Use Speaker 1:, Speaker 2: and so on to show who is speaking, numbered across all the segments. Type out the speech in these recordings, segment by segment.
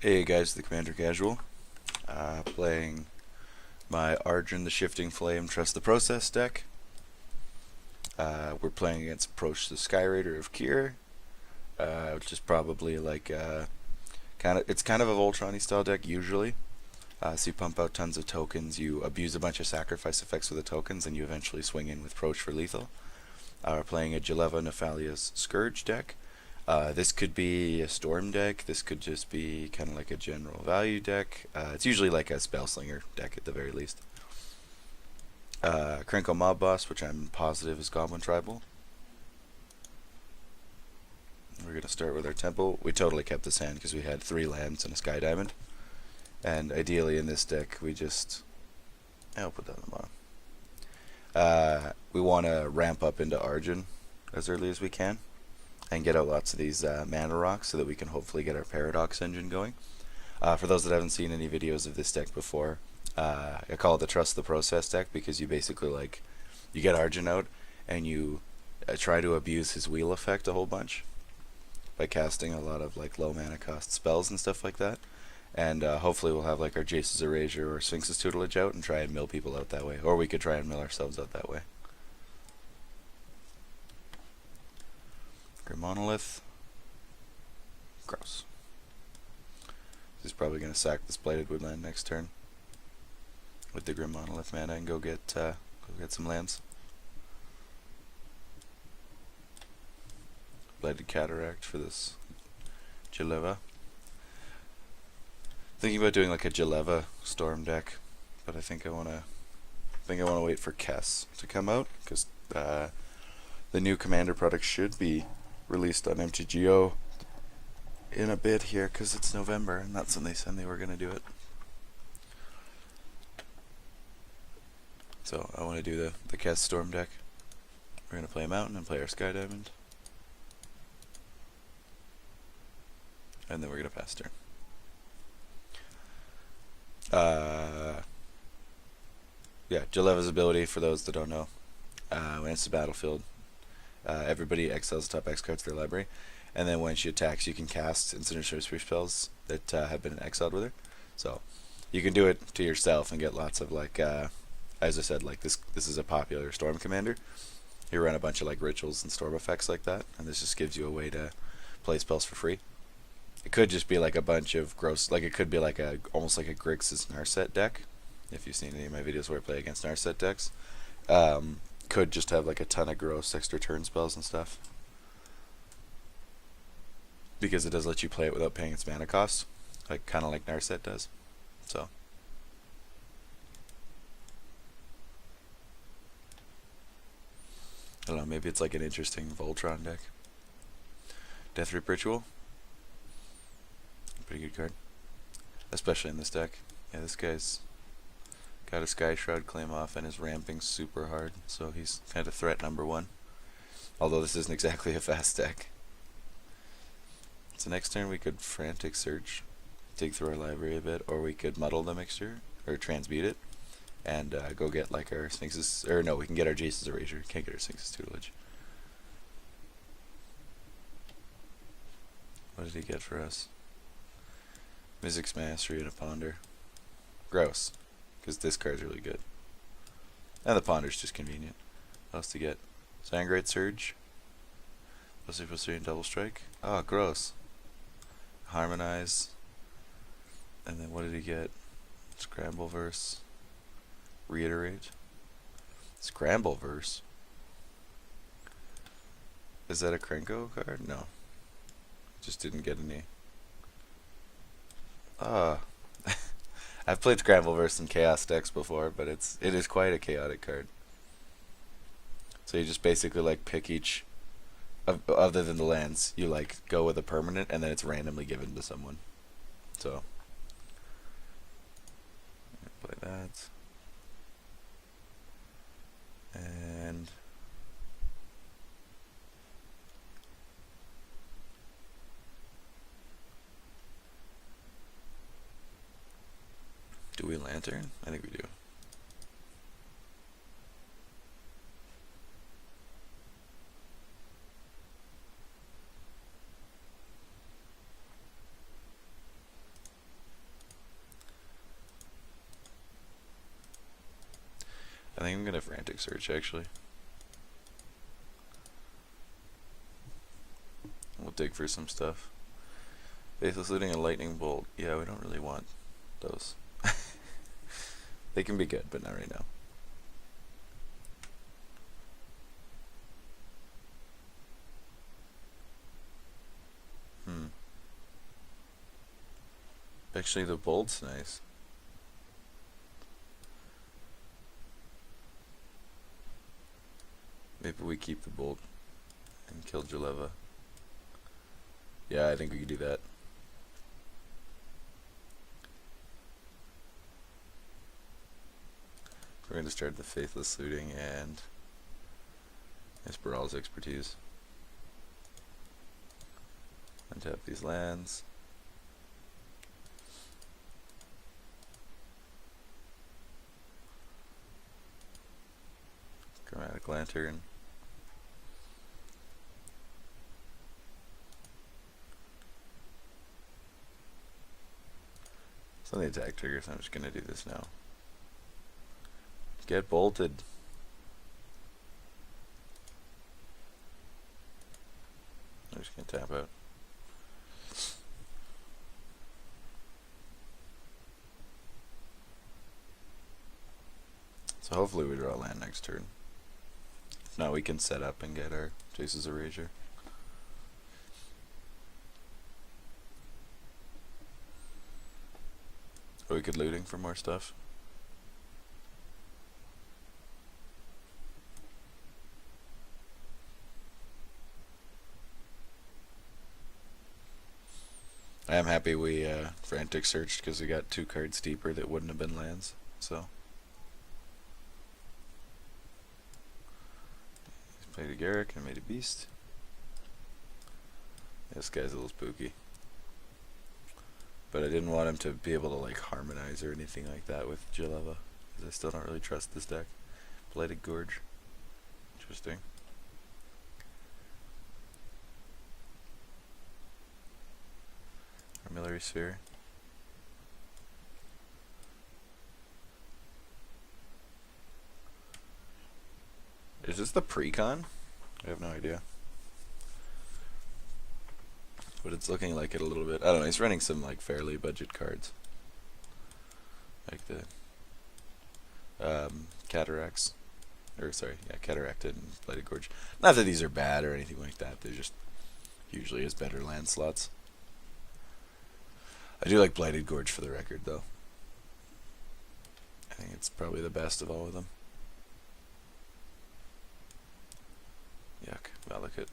Speaker 1: Hey guys, the Commander Casual. Playing my Arjun the Shifting Flame Trust the Process deck. We're playing against Prossh the Sky Raider of Kier, which is probably like it's kind of a Voltron-y style deck usually. So you pump out tons of tokens, you abuse a bunch of sacrifice effects with the tokens, and you eventually swing in with Prossh for lethal. We're playing a Jeleva Nephalia's Scourge deck. This could be a Storm deck. This could just be kind of like a general value deck. It's usually like a spellslinger deck at the very least. Krenko Mob Boss, which I'm positive is Goblin Tribal. We're going to start with our Temple. We totally kept this hand because we had 3 lands and a Sky Diamond. And ideally in this deck, we just... I'll put that on the bottom. We want to ramp up into Arjun as early as we can and get out lots of these mana rocks so that we can hopefully get our Paradox engine going. For those that haven't seen any videos of this deck before, I call it the Trust the Process deck because you basically you get Arjun out and you try to abuse his wheel effect a whole bunch by casting a lot of low mana cost spells and stuff like that. And hopefully we'll have our Jace's Erasure or Sphinx's Tutelage out and try and mill people out that way. Or we could try and mill ourselves out that way. Grim Monolith. Gross. He's probably going to sack this Blighted Woodland next turn with the Grim Monolith mana and go get some lands. Blighted Cataract for this Jeleva. Thinking about doing a Jeleva Storm deck, but I think I want to wait for Kess to come out because the new Commander product should be released on MTGO in a bit here because it's November and that's when they said they were going to do it. So I want to do the Kess Storm deck. We're going to play a Mountain and play our Sky Diamond. And then we're going to pass turn. Yeah, Jeleva's ability, for those that don't know, when it's the battlefield, everybody exiles the top X cards to their library, and then when she attacks, you can cast instant or sorcery spells that have been exiled with her. So you can do it to yourself and get lots of as I said, this is a popular Storm commander. You run a bunch of rituals and storm effects like that, and this just gives you a way to play spells for free. It could just be a bunch of gross, it could be almost like a Grixis Narset deck. If you've seen any of my videos where I play against Narset decks, could just have a ton of gross extra turn spells and stuff. Because it does let you play it without paying its mana cost, kind of like Narset does. So. I don't know, maybe it's an interesting Voltron deck. Death Rip Ritual. Pretty good card. Especially in this deck. Yeah, this guy's got a Sky Shroud claim off and is ramping super hard, so he's kind of threat number 1. Although this isn't exactly a fast deck. So next turn we could Frantic Search, dig through our library a bit, or we could muddle the mixture, or transmute it, and go get our Sphinx's, or no, we can get our Jace's Erasure, can't get our Sphinx's Tutelage. What did he get for us? Mizzix Mastery and a Ponder. Gross, because this card's really good. And the Ponder's just convenient. What else to get? Sangrate Surge. +3/+3 and Double Strike. Oh, gross. Harmonize. And then what did he get? Scrambleverse. Reiterate. Scrambleverse? Is that a Krenko card? No. Just didn't get any. I've played Scrambleverse in Chaos decks before, but it is quite a chaotic card. So you just basically pick each, other than the lands, you go with a permanent, and then it's randomly given to someone. So play that, and do we Lantern? I think we do. I think I'm gonna frantic search actually. We'll dig for some stuff. Faithless Looting and Lightning Bolt. Yeah, we don't really want those. They can be good, but not right now. Actually, the bolt's nice. Maybe we keep the bolt and kill Jeleva. Yeah, I think we could do that. We're going to start the Faithless Looting and Esperal's expertise. Untap these lands. Chromatic Lantern. It's on the attack trigger, so I'm just gonna do this now. Get bolted. I'm just gonna tap out. So hopefully we draw a land next turn. If not, we can set up and get our Jace's Erasure. Or we could looting for more stuff. I am happy we frantic searched because we got 2 cards deeper that wouldn't have been lands. So played a Garrick and made a beast. This guy's a little spooky. But I didn't want him to be able to like harmonize or anything like that with Jeleva, because I still don't really trust this deck. Blighted Gorge. Interesting. Armillary Sphere. Is this the pre-con? I have no idea. But it's looking like it a little bit. I don't know, he's running some like fairly budget cards. Like the Cataracts. Or sorry, yeah, Cataracted and Blighted Gorge. Not that these are bad or anything like that, they're just usually his better land slots. I do like Blighted Gorge for the record though. I think it's probably the best of all of them. Yuck, Valakut.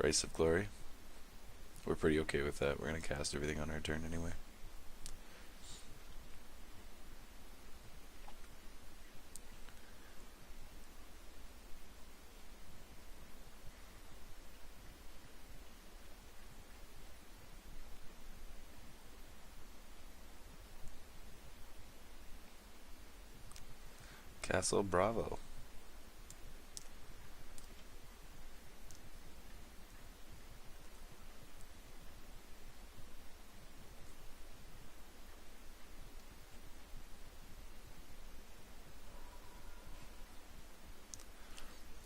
Speaker 1: Rice of Glory. We're pretty okay with that. We're going to cast everything on our turn anyway. Castle Bravo.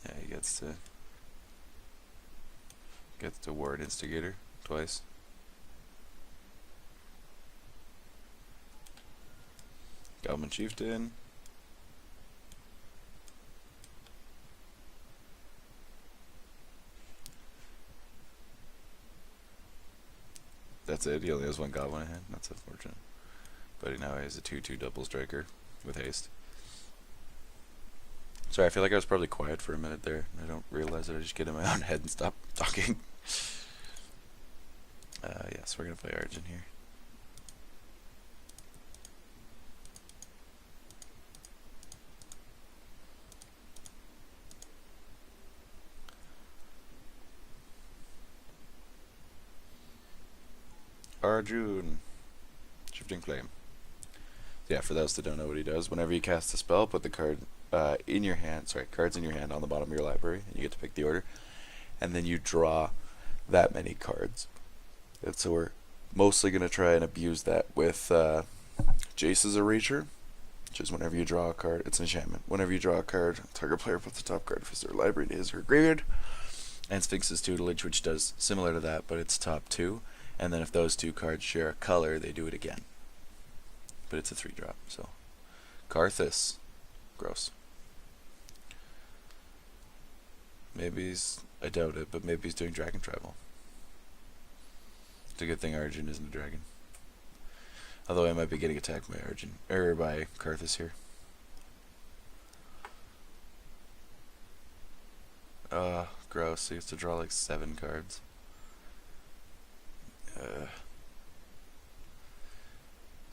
Speaker 1: Yeah, he gets to Ward Instigator twice. Goblin Chieftain. That's it. He only has 1 goblin in hand. That's unfortunate. But now he has a 2/2 double striker with haste. Sorry, I feel like I was probably quiet for a minute there. I don't realize that I just get in my own head and stop talking. Yes, we're gonna play Arjun here. Arjun. Shifting Flame. Yeah, for those that don't know what he does, whenever you cast a spell, put the card in your hand, cards in your hand on the bottom of your library, and you get to pick the order, and then you draw that many cards. And so we're mostly going to try and abuse that with Jace's Erasure, which is whenever you draw a card, it's an enchantment. Whenever you draw a card, target player puts the top card of his or library to his or her graveyard. And Sphinx's Tutelage, which does similar to that, but it's top 2. And then if those 2 cards share a color, they do it again. But it's a 3-drop, so. Karthus. Gross. Maybe he's, I doubt it, but maybe he's doing Dragon Tribal. It's a good thing Arjun isn't a dragon. Although I might be getting attacked by Arjun, or by Karthus here. Gross. He has to draw like 7 cards.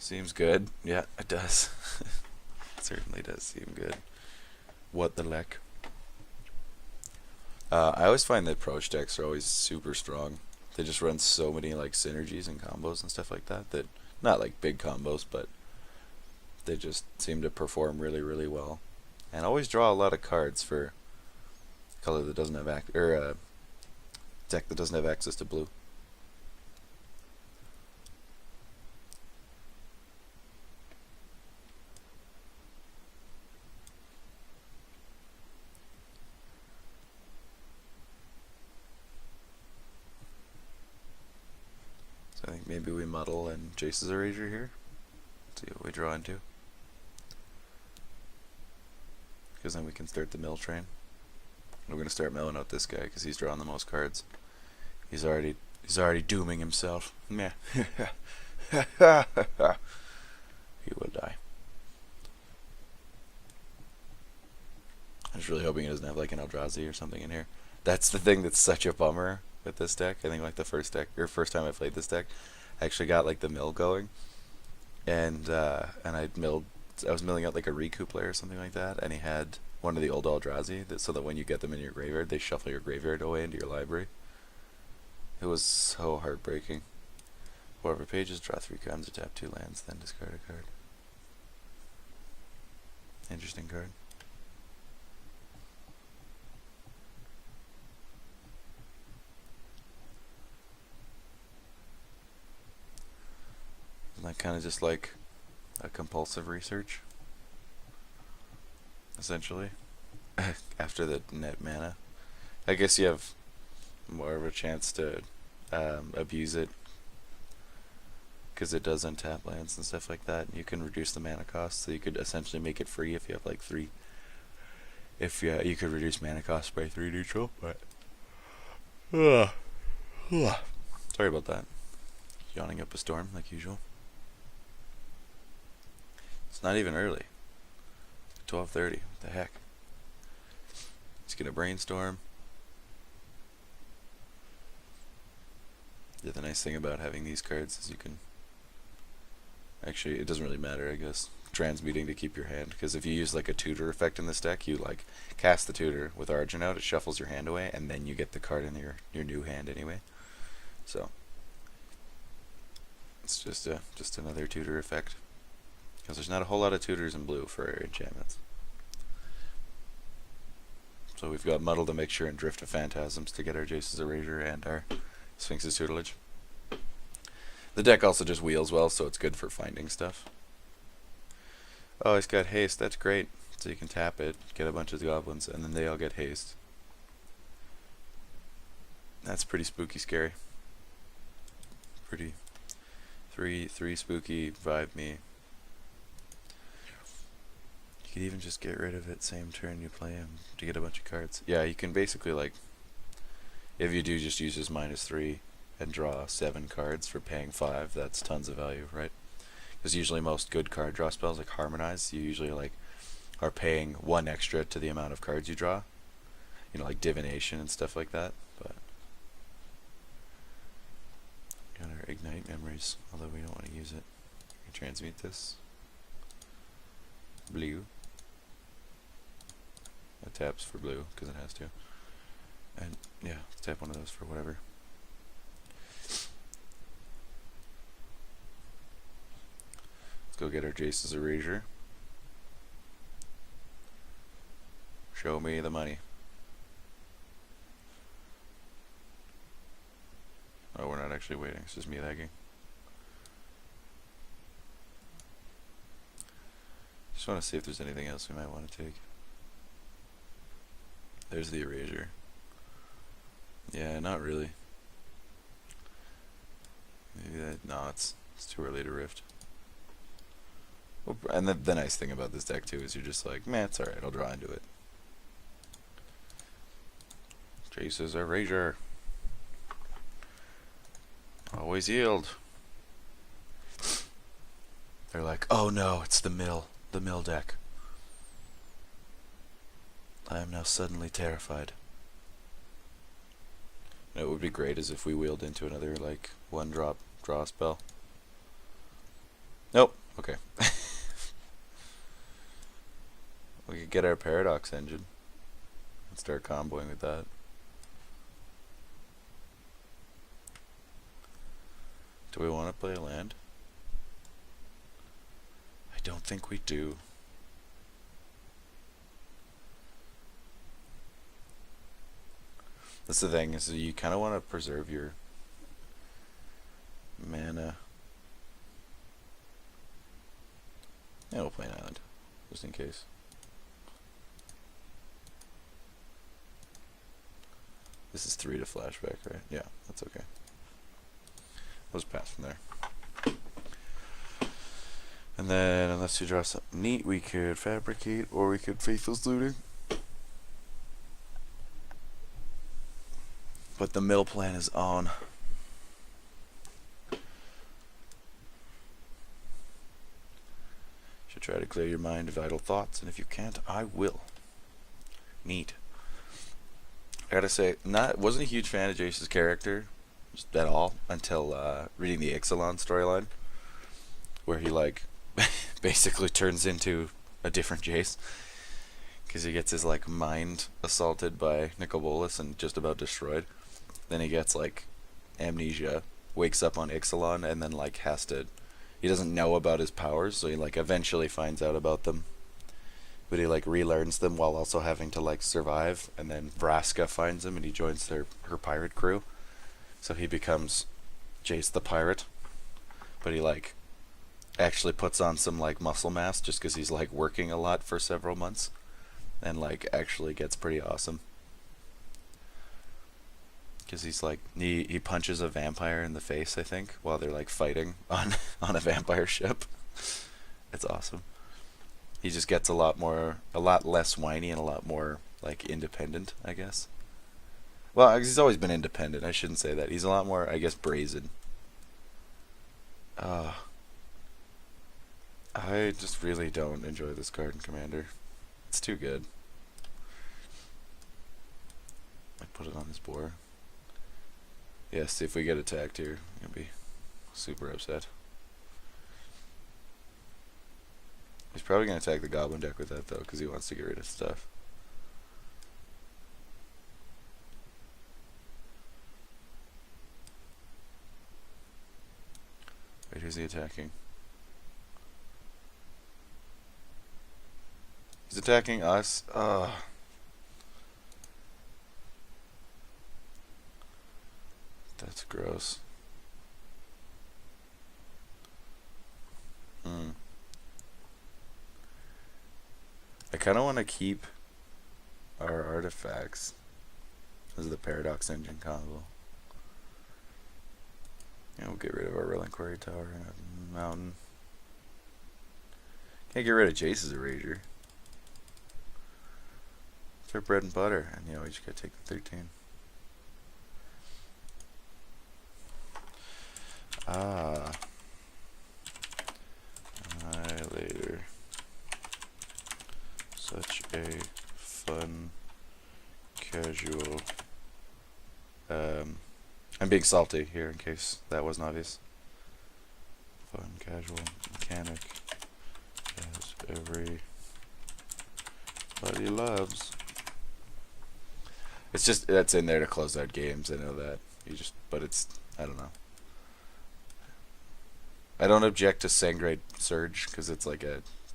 Speaker 1: Seems good. Yeah, it does. It certainly does seem good. What the heck? I always find that Prossh decks are always super strong. They just run so many like synergies and combos and stuff like that, that not like big combos, but they just seem to perform really, really well. And always draw a lot of cards for color that doesn't have deck that doesn't have access to blue. So I think maybe we muddle and Jace's Erasure here. See what we draw into. Because then we can start the mill train. We're going to start milling out this guy because he's drawing the most cards. He's already dooming himself. Meh. He will die. I'm just really hoping he doesn't have like an Eldrazi or something in here. That's the thing that's such a bummer with this deck. I think like the first time I played this deck, I actually got like the mill going, and I was milling out like a Riku player or something like that, and he had one of the old Eldrazi, so that when you get them in your graveyard, they shuffle your graveyard away into your library. It was so heartbreaking. Whatever pages, draw 3 cards, or tap 2 lands, then discard a card. Interesting card. Isn't that kind of just like a compulsive research? Essentially. After the net mana. I guess you have more of a chance to abuse it, because it does untap lands and stuff like that. You can reduce the mana cost, so you could essentially make it free if you have like 3. If you could reduce mana cost by 3 neutral, but sorry about that. Yawning up a storm like usual. It's not even early. 12:30. What the heck? Just gonna brainstorm. Yeah, the nice thing about having these cards is you can actually, it doesn't really matter, I guess, transmuting to keep your hand, because if you use like a tutor effect in this deck, you like cast the tutor with Arjun out, it shuffles your hand away, and then you get the card in your new hand anyway. So it's just another tutor effect, because there's not a whole lot of tutors in blue for enchantments. So we've got Muddle to make sure and Drift of Phantasms to get our Jace's Erasure and our Sphinx's Tutelage. The deck also just wheels well, so it's good for finding stuff. Oh, he's got haste, that's great. So you can tap it, get a bunch of goblins, and then they all get haste. That's pretty spooky scary. Pretty. Three spooky, vibe me. You could even just get rid of it same turn you play him to get a bunch of cards. Yeah, you can basically, like, if you do just use his -3 and draw 7 cards for paying 5, that's tons of value, right? Because usually most good card draw spells, like Harmonize, you usually like are paying 1 extra to the amount of cards you draw. You know, like Divination and stuff like that. But got our Ignite Memories, although we don't want to use it. We can transmute this. Blue. It taps for blue because it has to. And yeah, let's tap one of those for whatever. Let's go get our Jace's Erasure. Show me the money. Oh, we're not actually waiting, it's just me lagging. just want to see if there's anything else we might want to take. There's the erasure. Yeah, not really. Maybe that, no, it's too early to rift. Well, and the nice thing about this deck too is you're just like, man, it's alright, I'll draw into it. Jace's erasure. Always yield. They're like, oh no, it's the mill deck. I am now suddenly terrified. You know, it would be great as if we wheeled into another like 1-drop draw spell. Nope. Okay. We could get our Paradox engine and start comboing with that. Do we want to play a land? I don't think we do. That's the thing, is you kind of want to preserve your mana. Yeah, we'll play an island, just in case. This is 3 to flashback, right? Yeah, that's okay. Let's pass from there. And then, unless you draw something neat, we could fabricate, or we could faithless looting. But the mill plan is on. Should try to clear your mind of idle thoughts, and if you can't, I will. Neat. I gotta say, wasn't a huge fan of Jace's character just at all until reading the Ixalan storyline, where he like basically turns into a different Jace because he gets his like mind assaulted by Nicobolas and just about destroyed. Then he gets like amnesia, wakes up on Ixalan, and then like he doesn't know about his powers, so he like eventually finds out about them. But he like relearns them while also having to like survive, and then Vraska finds him and he joins her pirate crew. So he becomes Jace the pirate. But he like actually puts on some like muscle mass just because he's like working a lot for several months, and like actually gets pretty awesome. Because he's like he punches a vampire in the face, I think, while they're like fighting on a vampire ship. It's awesome. He just gets a lot less whiny and a lot more like independent, I guess. Well, he's always been independent. I shouldn't say that. He's a lot more, I guess, brazen. I just really don't enjoy this card in Commander. It's too good. I put it on his board. Yeah, see if we get attacked here. I'm gonna be super upset. He's probably going to attack the Goblin deck with that, though, because he wants to get rid of stuff. Wait, who's he attacking? He's attacking us. Ugh. That's gross. I kind of want to keep our artifacts as the Paradox Engine combo. Yeah, we'll get rid of our Reliquary Tower and a mountain. Can't get rid of Jace's erasure. It's our bread and butter, and we just gotta take the 13. Annihilator. Such a fun, casual. I'm being salty here in case that wasn't obvious. Fun, casual mechanic, as everybody loves. It's just that's in there to close out games. I know that but I don't know. I don't object to Sangreat Surge because it's like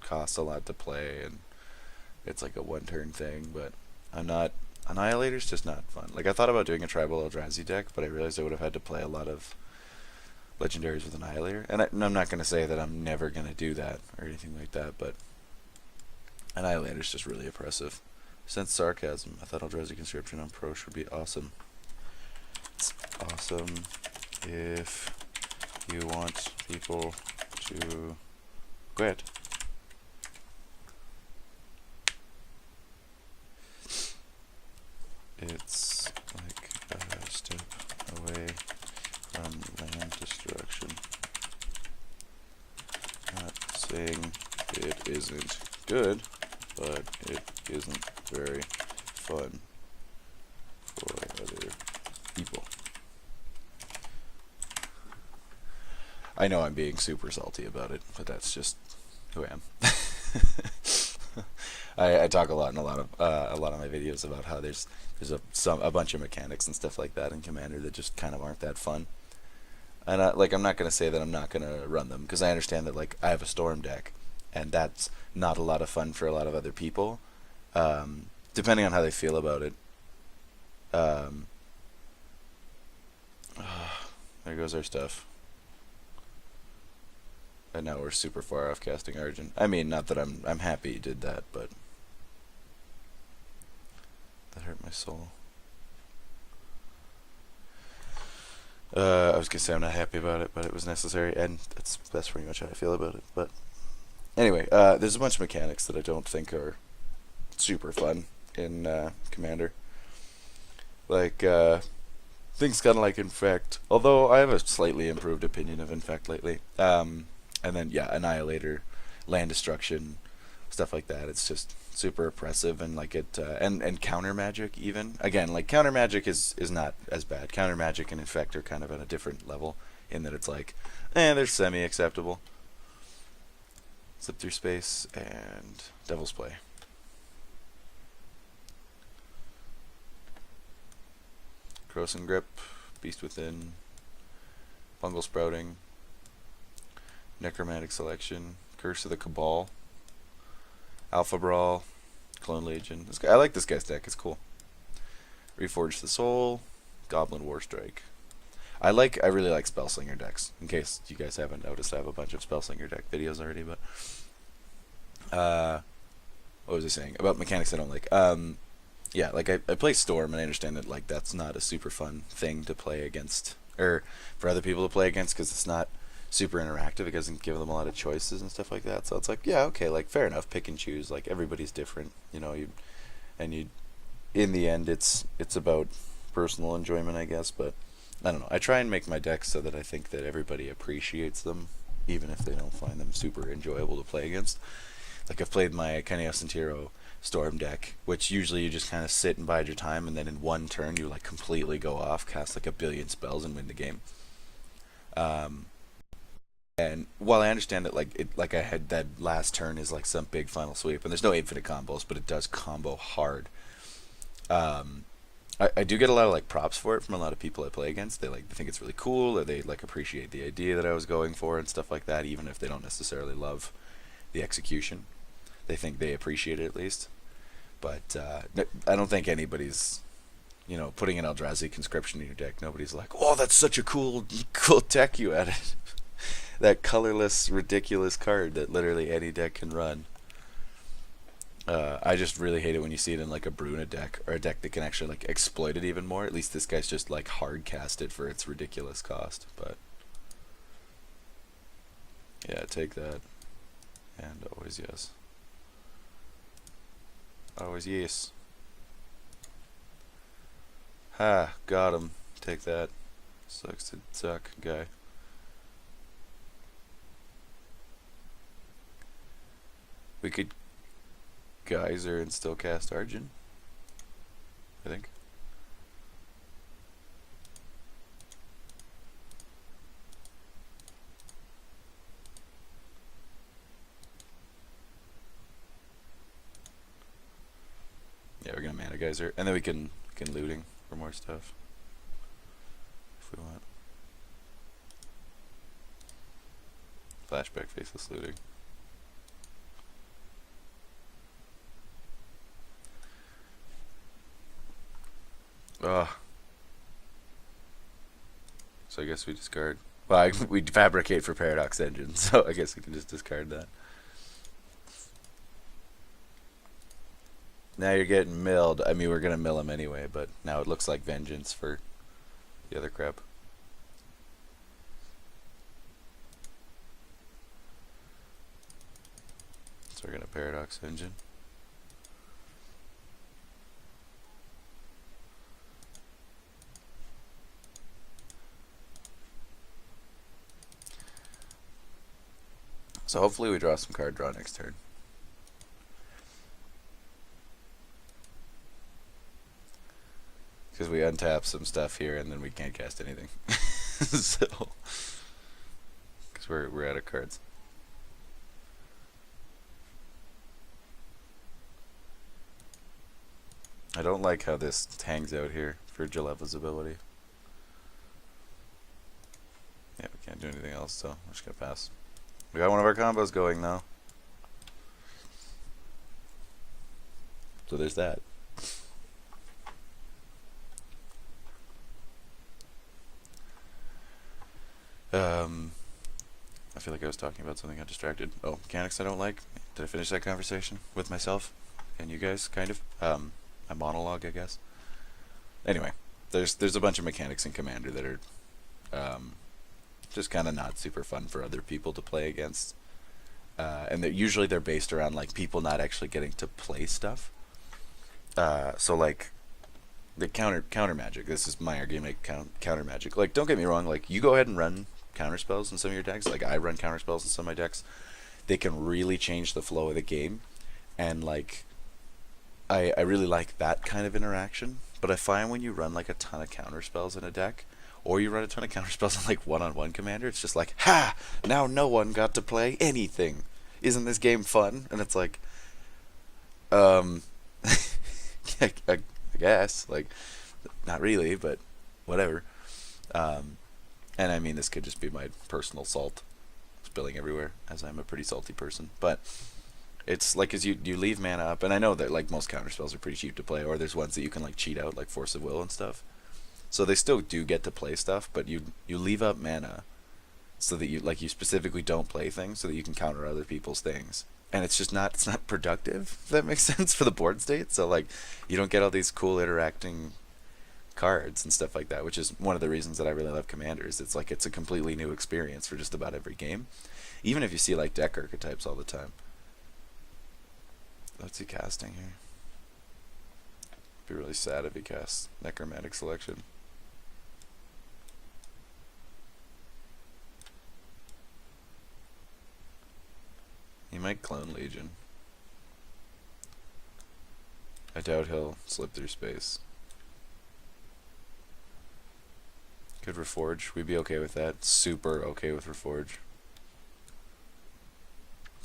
Speaker 1: costs a lot to play and it's like a one-turn thing, but Annihilator's just not fun. Like, I thought about doing a Tribal Eldrazi deck, but I realized I would have had to play a lot of Legendaries with Annihilator. And I'm not going to say that I'm never going to do that or anything like that, but Annihilator's just really oppressive. Sense sarcasm. I thought Eldrazi conscription on Prossh would be awesome. It's awesome if you want people to quit. It's like a step away from land destruction. Not saying it isn't good, but it isn't very fun for other people. I know I'm being super salty about it, but that's just who I am. I talk a lot in a lot of my videos about how there's a bunch of mechanics and stuff like that in Commander that just kind of aren't that fun. And I'm not gonna say that I'm not gonna run them, because I understand that like I have a Storm deck, and that's not a lot of fun for a lot of other people, depending on how they feel about it. There goes our stuff. And now we're super far off casting Arjun. I mean, not that I'm happy you did that, but that hurt my soul. I was gonna say I'm not happy about it, but it was necessary, and that's pretty much how I feel about it. But anyway, there's a bunch of mechanics that I don't think are super fun in Commander. Like things kind of like Infect, although I have a slightly improved opinion of Infect lately. And then yeah, Annihilator, land destruction, stuff like that. It's just super oppressive, and like it and counter magic even. Again, like counter magic is not as bad. Counter magic and Infect are kind of at a different level in that it's like, they're semi acceptable. Slip through space and Devil's Play. Corrosive Grip, Beast Within, Fungal Sprouting, Necromantic Selection, Curse of the Cabal, Alpha Brawl, Clone Legion. I like this guy's deck, it's cool. Reforge the Soul, Goblin Warstrike. I really like spellslinger decks. In case you guys haven't noticed, I have a bunch of spellslinger deck videos already, but what was I saying? About mechanics I don't like. Yeah, like I play Storm, and I understand that like that's not a super fun thing to play against, or for other people to play against, because it's not super interactive. It doesn't give them a lot of choices and stuff like that. So it's like, yeah, okay, like fair enough, pick and choose. Like everybody's different, you know. In the end, it's about personal enjoyment, I guess. But I don't know. I try and make my decks so that I think that everybody appreciates them, even if they don't find them super enjoyable to play against. Like I've played my Keneo Santiro Storm deck, which usually you just kind of sit and bide your time, and then in one turn you like completely go off, cast like a billion spells, and win the game. And while I understand that like I had that last turn is like some big final sweep, and there's no infinite combos, but it does combo hard. I do get a lot of like props for it from a lot of people I play against. They think it's really cool, or they like appreciate the idea that I was going for and stuff like that, even if they don't necessarily love the execution. They think they appreciate it at least. But I don't think anybody's, putting an Eldrazi conscription in your deck. Nobody's like, oh, that's such a cool deck you added. That colorless, ridiculous card that literally any deck can run. I just really hate it when you see it in like a Bruna deck, or a deck that can actually like exploit it even more. At least this guy's just like hard cast it for its ridiculous cost. But yeah, take that. And always yes. Always yes. Ha, got him. Take that. Sucks to suck, guy. We could Geyser and still cast Arjun, I think. Yeah, we're gonna mana Geyser, and then we can looting for more stuff if we want. Flashback faceless looting. So I guess we discard. Well, we fabricate for Paradox Engine, so I guess we can just discard that. Now you're getting milled. I mean, we're gonna mill him anyway, but now it looks like vengeance for the other crap. So we're gonna paradox engine. So hopefully we draw some card draw next turn. Because we untap some stuff here and then we can't cast anything. So, because we're out of cards. I don't like how this hangs out here for Jeleva's ability. Yeah, we can't do anything else, so we're just gonna pass. We got one of our combos going though. So there's that. I feel like I was talking about something, I got distracted. Oh, mechanics I don't like. Did I finish that conversation with myself and you guys, kind of? A monologue, I guess. Anyway, there's a bunch of mechanics in Commander that are just kind of not super fun for other people to play against, and usually they're based around like people not actually getting to play stuff. So like the counter magic. This is my argument. Counter magic. Like, don't get me wrong. Like, you go ahead and run counter spells in some of your decks. Like, I run counter spells in some of my decks. They can really change the flow of the game, and like, I really like that kind of interaction. But I find when you run like a ton of counter spells in a deck, or you run a ton of counter spells in like one-on-one Commander, it's just like, ha! Now no one got to play anything. Isn't this game fun? And it's like, I guess, like, not really, but whatever. And I mean, this could just be my personal salt spilling everywhere, as I'm a pretty salty person. But it's like, as you leave mana up, and I know that like most counter spells are pretty cheap to play, or there's ones that you can like cheat out, like Force of Will and stuff. So they still do get to play stuff, but you leave up mana so that you specifically don't play things so that you can counter other people's things. And it's just not productive, if that makes sense, for the board state. So like, you don't get all these cool interacting cards and stuff like that, which is one of the reasons that I really love Commanders. It's like, it's a completely new experience for just about every game, even if you see like deck archetypes all the time. What's he casting here? Be really sad if he casts Necromantic Selection. He might clone Legion. I doubt he'll slip through space. Could Reforge. We'd be okay with that. Super okay with Reforge.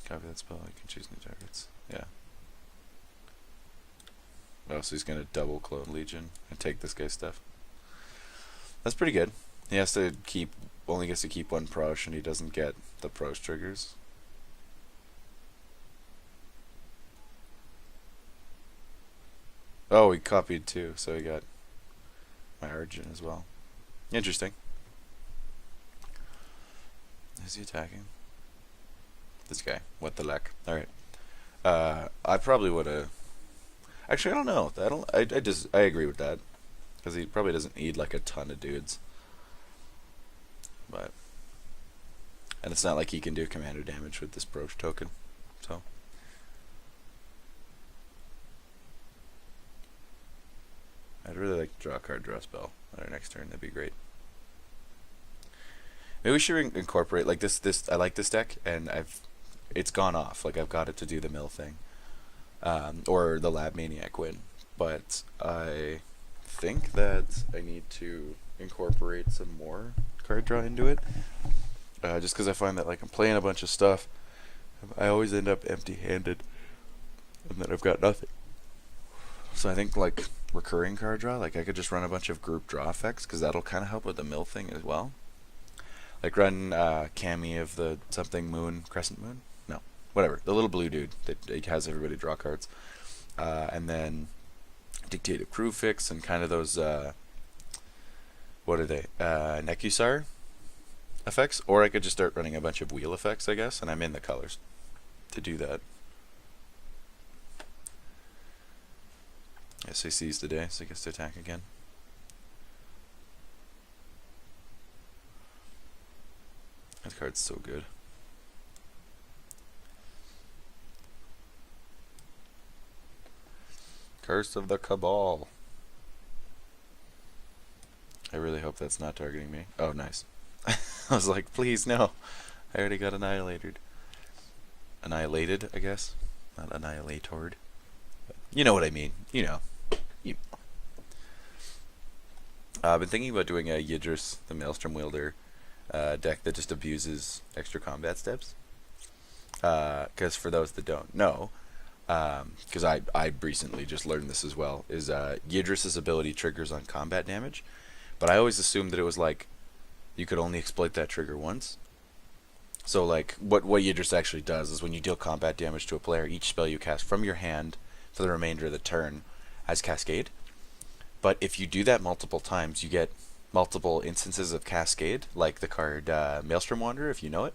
Speaker 1: Copy that spell. I can choose new targets. Yeah. Oh, so he's gonna double clone Legion and take this guy's stuff. That's pretty good. He has to only gets to keep one Prossh, and he doesn't get the Prossh triggers. Oh, he copied too, so he got my Arjun as well. Interesting. Is he attacking? This guy. What the heck? Alright. I probably would have... Actually, I don't know. I agree with that. Because he probably doesn't need like a ton of dudes. But... And it's not like he can do commander damage with this Prossh token. So... I'd really like to draw a card, draw a spell on our next turn. That'd be great. Maybe we should incorporate like this. I like this deck, and it's gone off. Like, I've got it to do the mill thing, or the Lab Maniac win. But I think that I need to incorporate some more card draw into it. Just because I find that like I'm playing a bunch of stuff, I always end up empty-handed, and then I've got nothing. So I think like recurring card draw, like I could just run a bunch of group draw effects, because that'll kind of help with the mill thing as well. Like run Cammy of the something moon, crescent moon? No, whatever. The little blue dude that has everybody draw cards. And then Dictative Crew Fix and kind of those, what are they? Nekusar effects? Or I could just start running a bunch of wheel effects, I guess, and I'm in the colors to do that. Yes, he sees the day, so he gets to attack again. That card's so good. Curse of the Cabal. I really hope that's not targeting me. Oh, nice. I was like, please, no. I already got annihilated. Annihilated, I guess. Not annihilatored. You know what I mean. You know. I've been thinking about doing a Yidris, the Maelstrom Wielder, deck that just abuses extra combat steps. Because for those that don't know, because I recently just learned this as well, is Yidris' ability triggers on combat damage. But I always assumed that it was like you could only exploit that trigger once. So like what Yidris actually does is when you deal combat damage to a player, each spell you cast from your hand for the remainder of the turn has Cascade. But if you do that multiple times, you get multiple instances of Cascade, like the card Maelstrom Wanderer, if you know it,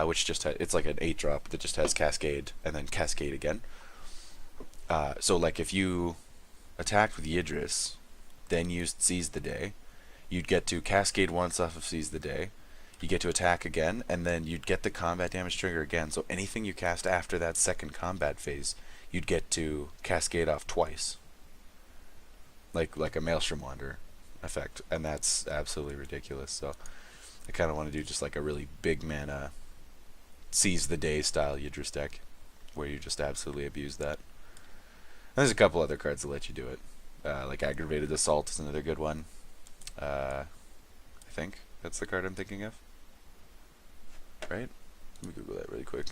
Speaker 1: which just it's like an 8-drop that just has Cascade and then Cascade again. So like if you attacked with Yidris, then used Seize the Day, you'd get to Cascade once off of Seize the Day, you get to attack again, and then you'd get the combat damage trigger again. So anything you cast after that second combat phase, you'd get to Cascade off twice. Like a Maelstrom Wanderer effect, and that's absolutely ridiculous. So I kind of want to do just like a really big mana Seize the Day style Yidris deck, where you just absolutely abuse that. And there's a couple other cards that let you do it. Like Aggravated Assault is another good one. I think that's the card I'm thinking of. Right? Let me Google that really quick.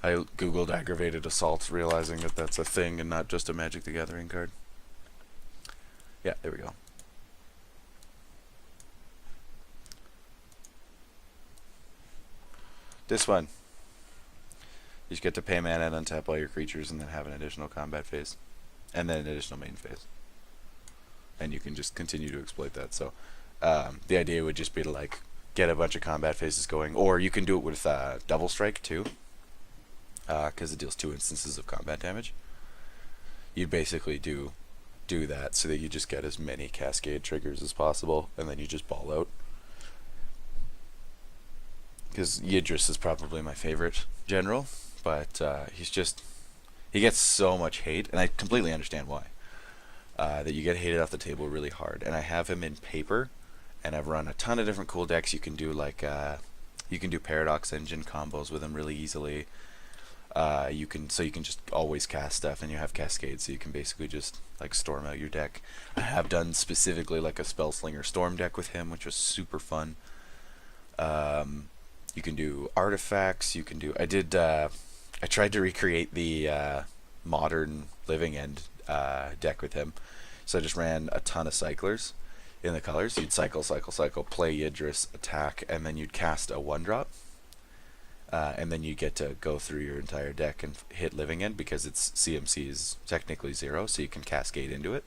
Speaker 1: I googled Aggravated Assault, realizing that that's a thing and not just a Magic the Gathering card. Yeah, there we go. This one. You just get to pay mana and untap all your creatures and then have an additional combat phase. And then an additional main phase. And you can just continue to exploit that. So the idea would just be to like get a bunch of combat phases going. Or you can do it with Double Strike too. Because it deals 2 instances of combat damage. You'd basically do that so that you just get as many Cascade triggers as possible. And then you just ball out. Because Yidris is probably my favorite general. But he gets so much hate, and I completely understand why. That you get hated off the table really hard. And I have him in paper, and I've run a ton of different cool decks. You can do like you can do Paradox Engine combos with him really easily. You can just always cast stuff, and you have Cascade, so you can basically just like storm out your deck. I have done specifically like a Spellslinger Storm deck with him, which was super fun. You can do artifacts. You can do. I tried to recreate the modern Living End deck with him. So I just ran a ton of cyclers in the colors. You'd cycle, play Yidris, attack, and then you'd cast a 1-drop. And then you get to go through your entire deck and hit Living End because its CMC is technically 0, so you can cascade into it.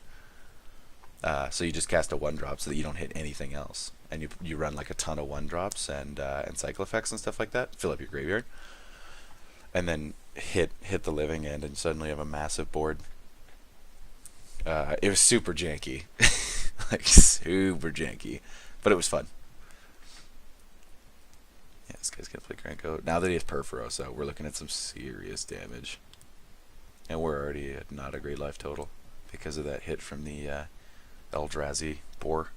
Speaker 1: So you just cast a 1-drop so that you don't hit anything else. And you run like a ton of 1-drops and cycle effects and stuff like that. Fill up your graveyard. And then hit the Living End and suddenly you have a massive board. It was super janky. Like super janky. But it was fun. Yeah, this guy's gonna play Krenko. Now that he has Perforos out, we're looking at some serious damage. And we're already at not a great life total because of that hit from the Eldrazi boar.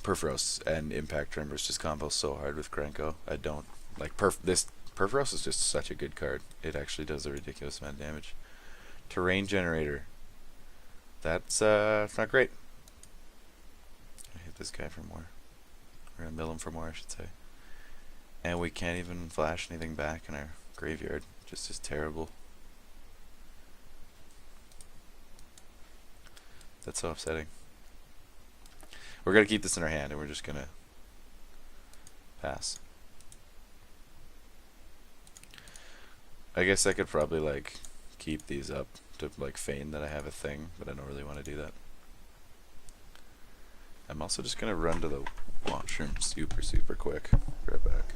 Speaker 1: Perforos and Impact Tremors just combo so hard with Krenko. I don't like this. Perforos is just such a good card. It actually does a ridiculous amount of damage. Terrain Generator. That's not great. I hit this guy for more. We're gonna mill him for more, I should say. And we can't even flash anything back in our graveyard. Just is terrible. That's so upsetting. We're gonna keep this in our hand and we're just gonna pass. I guess I could probably like keep these up to like feign that I have a thing, but I don't really want to do that. I'm also just gonna run to the washroom super quick. Right back.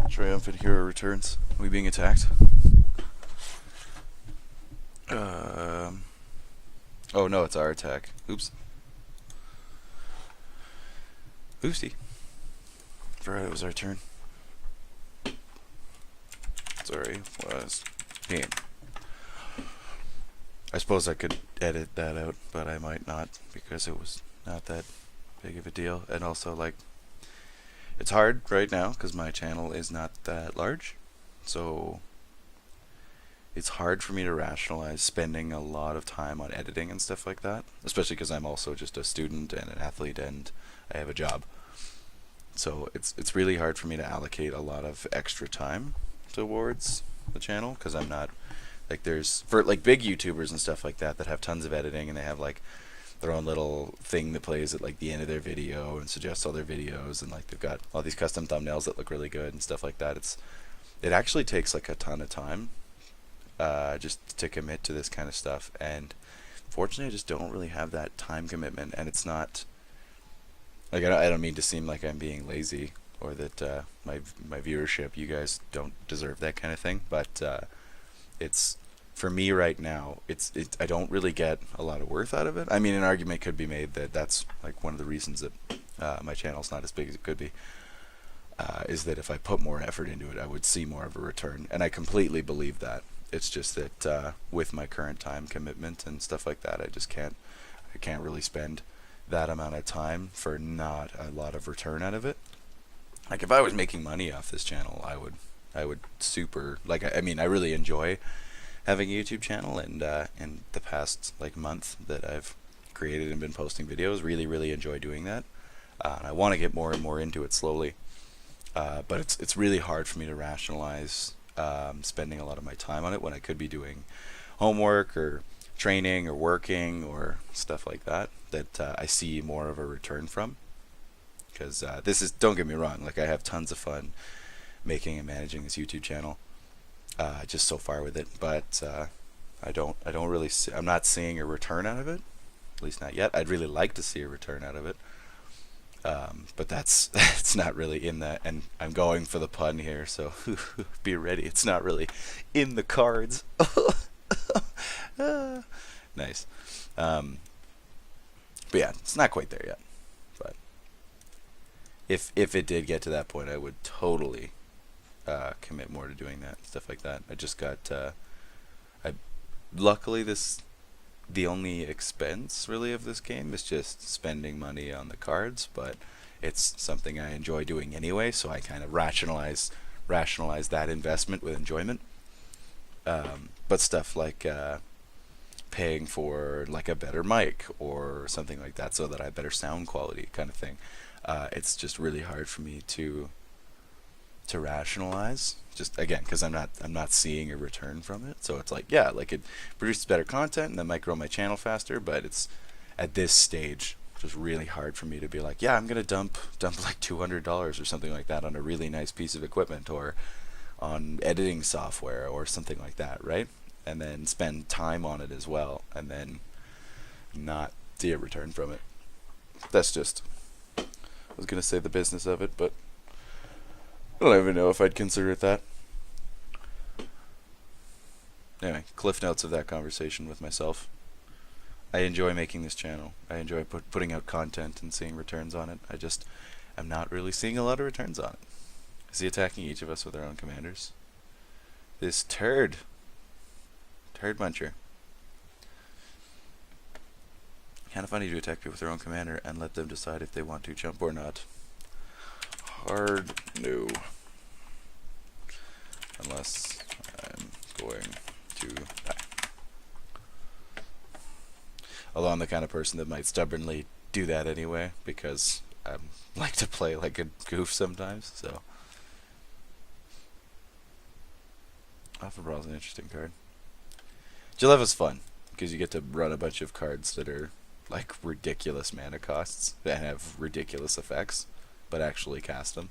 Speaker 1: Triumphant hero returns. Are we being attacked? Oh no, it's our attack. Oops. Oopsie. Forgot it was our turn. Sorry, was game. I suppose I could edit that out, but I might not because it was not that big of a deal. And also, like, it's hard right now because my channel is not that large, so it's hard for me to rationalize spending a lot of time on editing and stuff like that, especially because I'm also just a student and an athlete and I have a job. So it's really hard for me to allocate a lot of extra time towards the channel because I'm not, like, there's, for like big YouTubers and stuff like that that have tons of editing and they have like their own little thing that plays at like the end of their video and suggests all their videos, and like they've got all these custom thumbnails that look really good and stuff like that. It actually takes like a ton of time just to commit to this kind of stuff, and fortunately I just don't really have that time commitment. And it's not like, I don't mean to seem like I'm being lazy or that my viewership, you guys don't deserve that kind of thing, but it's, for me right now, I don't really get a lot of worth out of it. I mean, an argument could be made that that's like one of the reasons that my channel's not as big as it could be, is that if I put more effort into it, I would see more of a return, and I completely believe that. It's just that with my current time commitment and stuff like that, I can't really spend that amount of time for not a lot of return out of it. Like, if I was making money off this channel, I would super, like, I mean, I really enjoy having a YouTube channel, and in the past like month that I've created and been posting videos, really enjoy doing that. And I want to get more and more into it slowly, but it's really hard for me to rationalize spending a lot of my time on it when I could be doing homework or training or working or stuff like that I see more of a return from. Because this is, don't get me wrong, like, I have tons of fun making and managing this YouTube channel, just so far with it, but I don't really I'm not seeing a return out of it, at least not yet. I'd really like to see a return out of it, but that's not really in that, and I'm going for the pun here, so be ready. It's not really in the cards. Nice. But yeah, it's not quite there yet. But if it did get to that point, I would totally commit more to doing that, stuff like that. I just got luckily the only expense really of this game is just spending money on the cards, but it's something I enjoy doing anyway, so I kind of rationalize that investment with enjoyment. But stuff like paying for like a better mic or something like that so that I have better sound quality kind of thing, it's just really hard for me to rationalize, just again because I'm not seeing a return from it. So it's like, yeah, like, it produces better content and that might grow my channel faster, but it's at this stage just really hard for me to be like, yeah, I'm gonna dump like $200 or something like that on a really nice piece of equipment or on editing software or something like that, right? And then spend time on it as well and then not see a return from it. That's just, I was gonna say the business of it, but I don't even know if I'd consider it that. Anyway, cliff notes of that conversation with myself. I enjoy making this channel. I enjoy putting out content and seeing returns on it. I'm not really seeing a lot of returns on it. Is he attacking each of us with our own commanders? This turd muncher. Kind of funny to attack people with their own commander and let them decide if they want to jump or not. Hard no. Unless I'm going to die. Although I'm the kind of person that might stubbornly do that anyway, because I like to play like a goof sometimes, so. Alpha Brawl's an interesting card. Jeleva's fun, because you get to run a bunch of cards that are like ridiculous mana costs that have ridiculous effects, but actually cast them.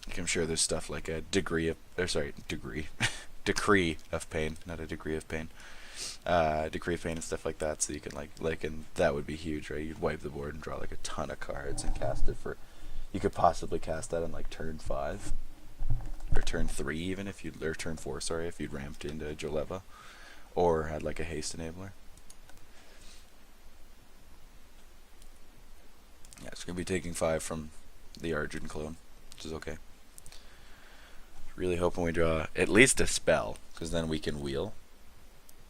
Speaker 1: Like I'm sure there's stuff like a decree of pain, not a degree of pain. Decree of pain and stuff like that, so you can and that would be huge, right? You'd wipe the board and draw like a ton of cards and cast it for. You could possibly cast that on like turn 5 or turn 3 even or turn 4, sorry, if you'd ramped into Jeleva or had like a haste enabler. Yeah, it's gonna be taking 5 from the Arjun clone, which is okay. Really hoping we draw at least a spell, because then we can wheel.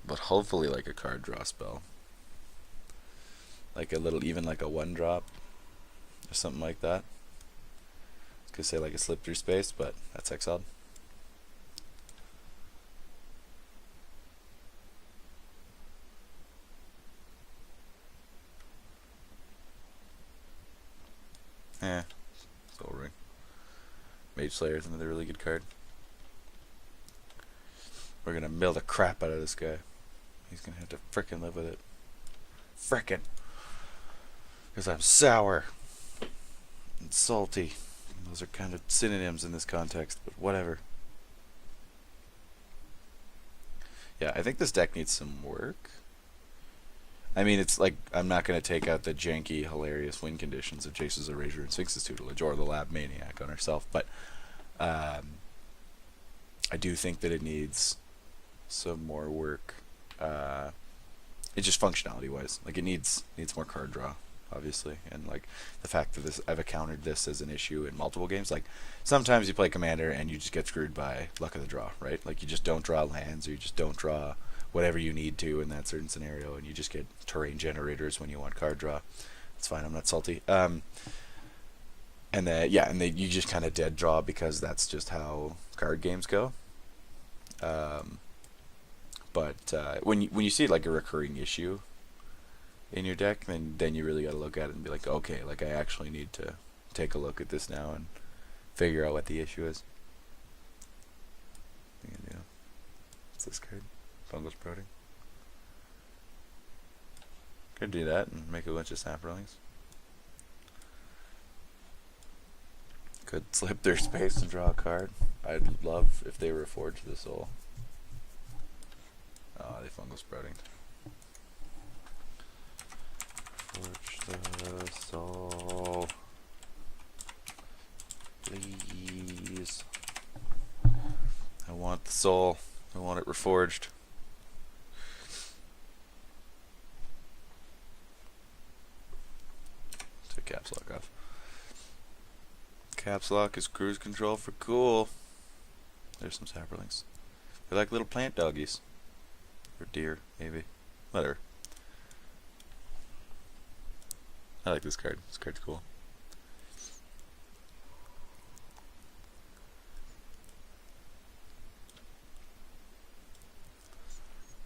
Speaker 1: But hopefully like a card draw spell. Like a little, even like a 1-drop or something like that. I was gonna say like a slip through space, but that's exiled. Soul Ring. Mage Slayer is another really good card. We're gonna mill the crap out of this guy. He's gonna have to frickin' live with it. Frickin'! Because I'm sour and salty. And those are kind of synonyms in this context, but whatever. Yeah, I think this deck needs some work. I mean, it's like, I'm not going to take out the janky, hilarious win conditions of Jace's Erasure and Sphinx's Tutelage or the Lab Maniac on herself, but I do think that it needs some more work. It's just functionality-wise. Like, it needs more card draw, obviously, and like the fact that I've encountered this as an issue in multiple games. Like, sometimes you play Commander and you just get screwed by luck of the draw, right? Like, you just don't draw lands, or you just don't draw whatever you need to in that certain scenario, and you just get terrain generators when you want card draw. It's fine, I'm not salty. And then you just kind of dead draw because that's just how card games go. But when you see like a recurring issue in your deck, then you really got to look at it and be like, okay, like I actually need to take a look at this now and figure out what the issue is. What's this card? Fungal Sprouting. Could do that and make a bunch of Saprolings. Could slip their space and draw a card. I'd love if they were Forge the Soul. Oh, they Fungal Sprouting. Forge the Soul. Please. I want the soul. I want it reforged. Take caps lock off. Caps lock is cruise control for cool. There's some Saprolings. They're like little plant doggies. Or deer, maybe. Whatever. I like this card. This card's cool.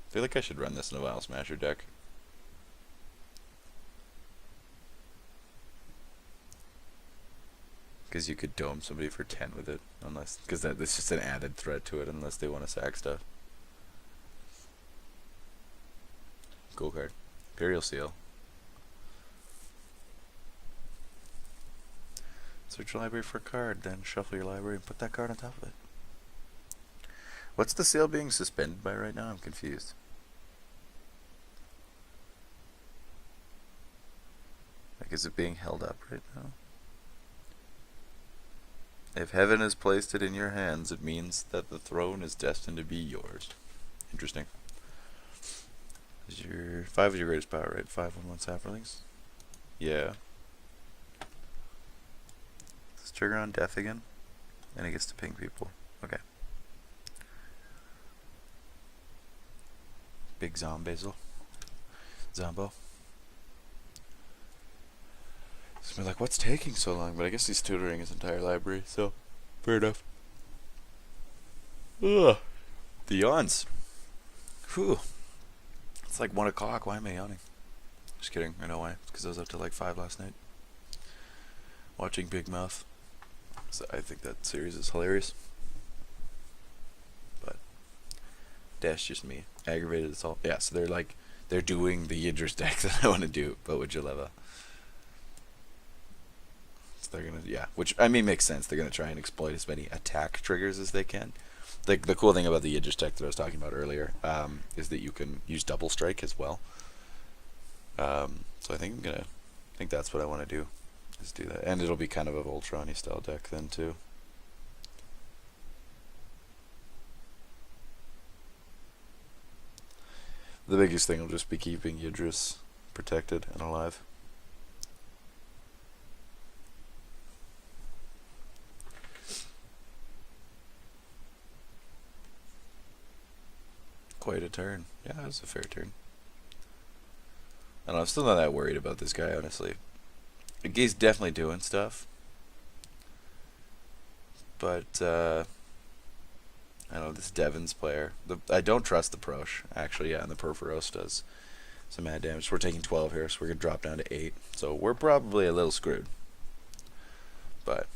Speaker 1: I feel like I should run this in a Vial Smasher deck. Because you could dome somebody for 10 with it, unless because that's just an added threat to it, unless they want to sack stuff. Cool card. Imperial Seal. Search your library for a card, then shuffle your library and put that card on top of it. What's the seal being suspended by right now? I'm confused. Like, is it being held up right now? If heaven has placed it in your hands, it means that the throne is destined to be yours. Interesting. Is your 5 is your greatest power, right? 5/1/1 saplings. Yeah. Does trigger on death again? And it gets to ping people. Okay. Big Zombazel. Zombo. So we're like, what's taking so long? But I guess he's tutoring his entire library, so fair enough. Ugh. The yawns. Whew. It's like 1 o'clock. Why am I yawning? Just kidding. I know why. It's because I was up till like 5 last night. Watching Big Mouth. So I think that series is hilarious. But that's just me. Aggravated as all. Yeah, so they're doing the Idris deck that I want to do, but with Jeleva. So they're gonna, yeah, which I mean makes sense. They're gonna try and exploit as many attack triggers as they can. The cool thing about the Idris deck that I was talking about earlier is that you can use double strike as well. So I think that's what I want to do, is do that, and it'll be kind of a Voltron-y style deck then too. The biggest thing will just be keeping Idris protected and alive. Quite a turn. Yeah, it was a fair turn. I don't know, I'm still not that worried about this guy, honestly. He's definitely doing stuff. But, I don't know, this Devon's player. I don't trust the Prossh, actually, yeah, and the Perforos does some mad damage. We're taking 12 here, so we're going to drop down to 8. So we're probably a little screwed. But,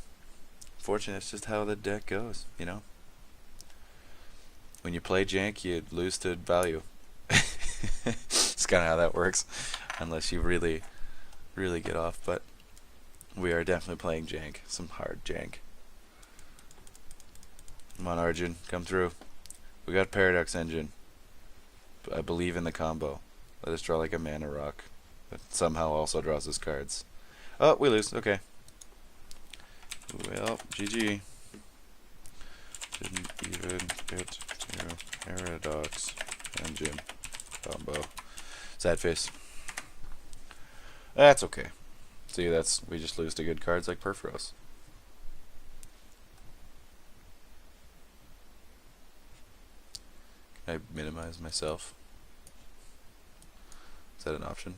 Speaker 1: fortunately, it's just how the deck goes, you know? When you play jank, you lose to value. It's kind of how that works, unless you really, really get off. But we are definitely playing jank, some hard jank. Come on, Arjun, come through. We got Paradox Engine. I believe in the combo. Let us draw like a mana rock, that somehow also draws us cards. Oh, we lose. Okay. Well, GG. Didn't even get to Paradox Engine combo. Sad face. That's okay. See, we just lose to good cards like Perforos. Can I minimize myself? Is that an option?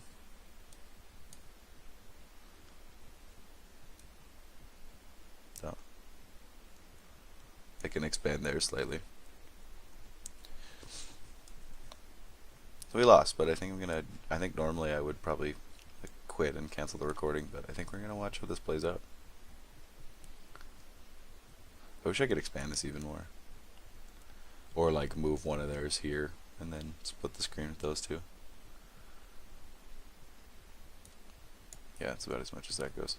Speaker 1: No. I can expand there slightly. So we lost, but I think I think normally I would probably quit and cancel the recording, but I think we're gonna watch how this plays out. I wish I could expand this even more. Or like move one of theirs here and then split the screen with those two. Yeah, it's about as much as that goes.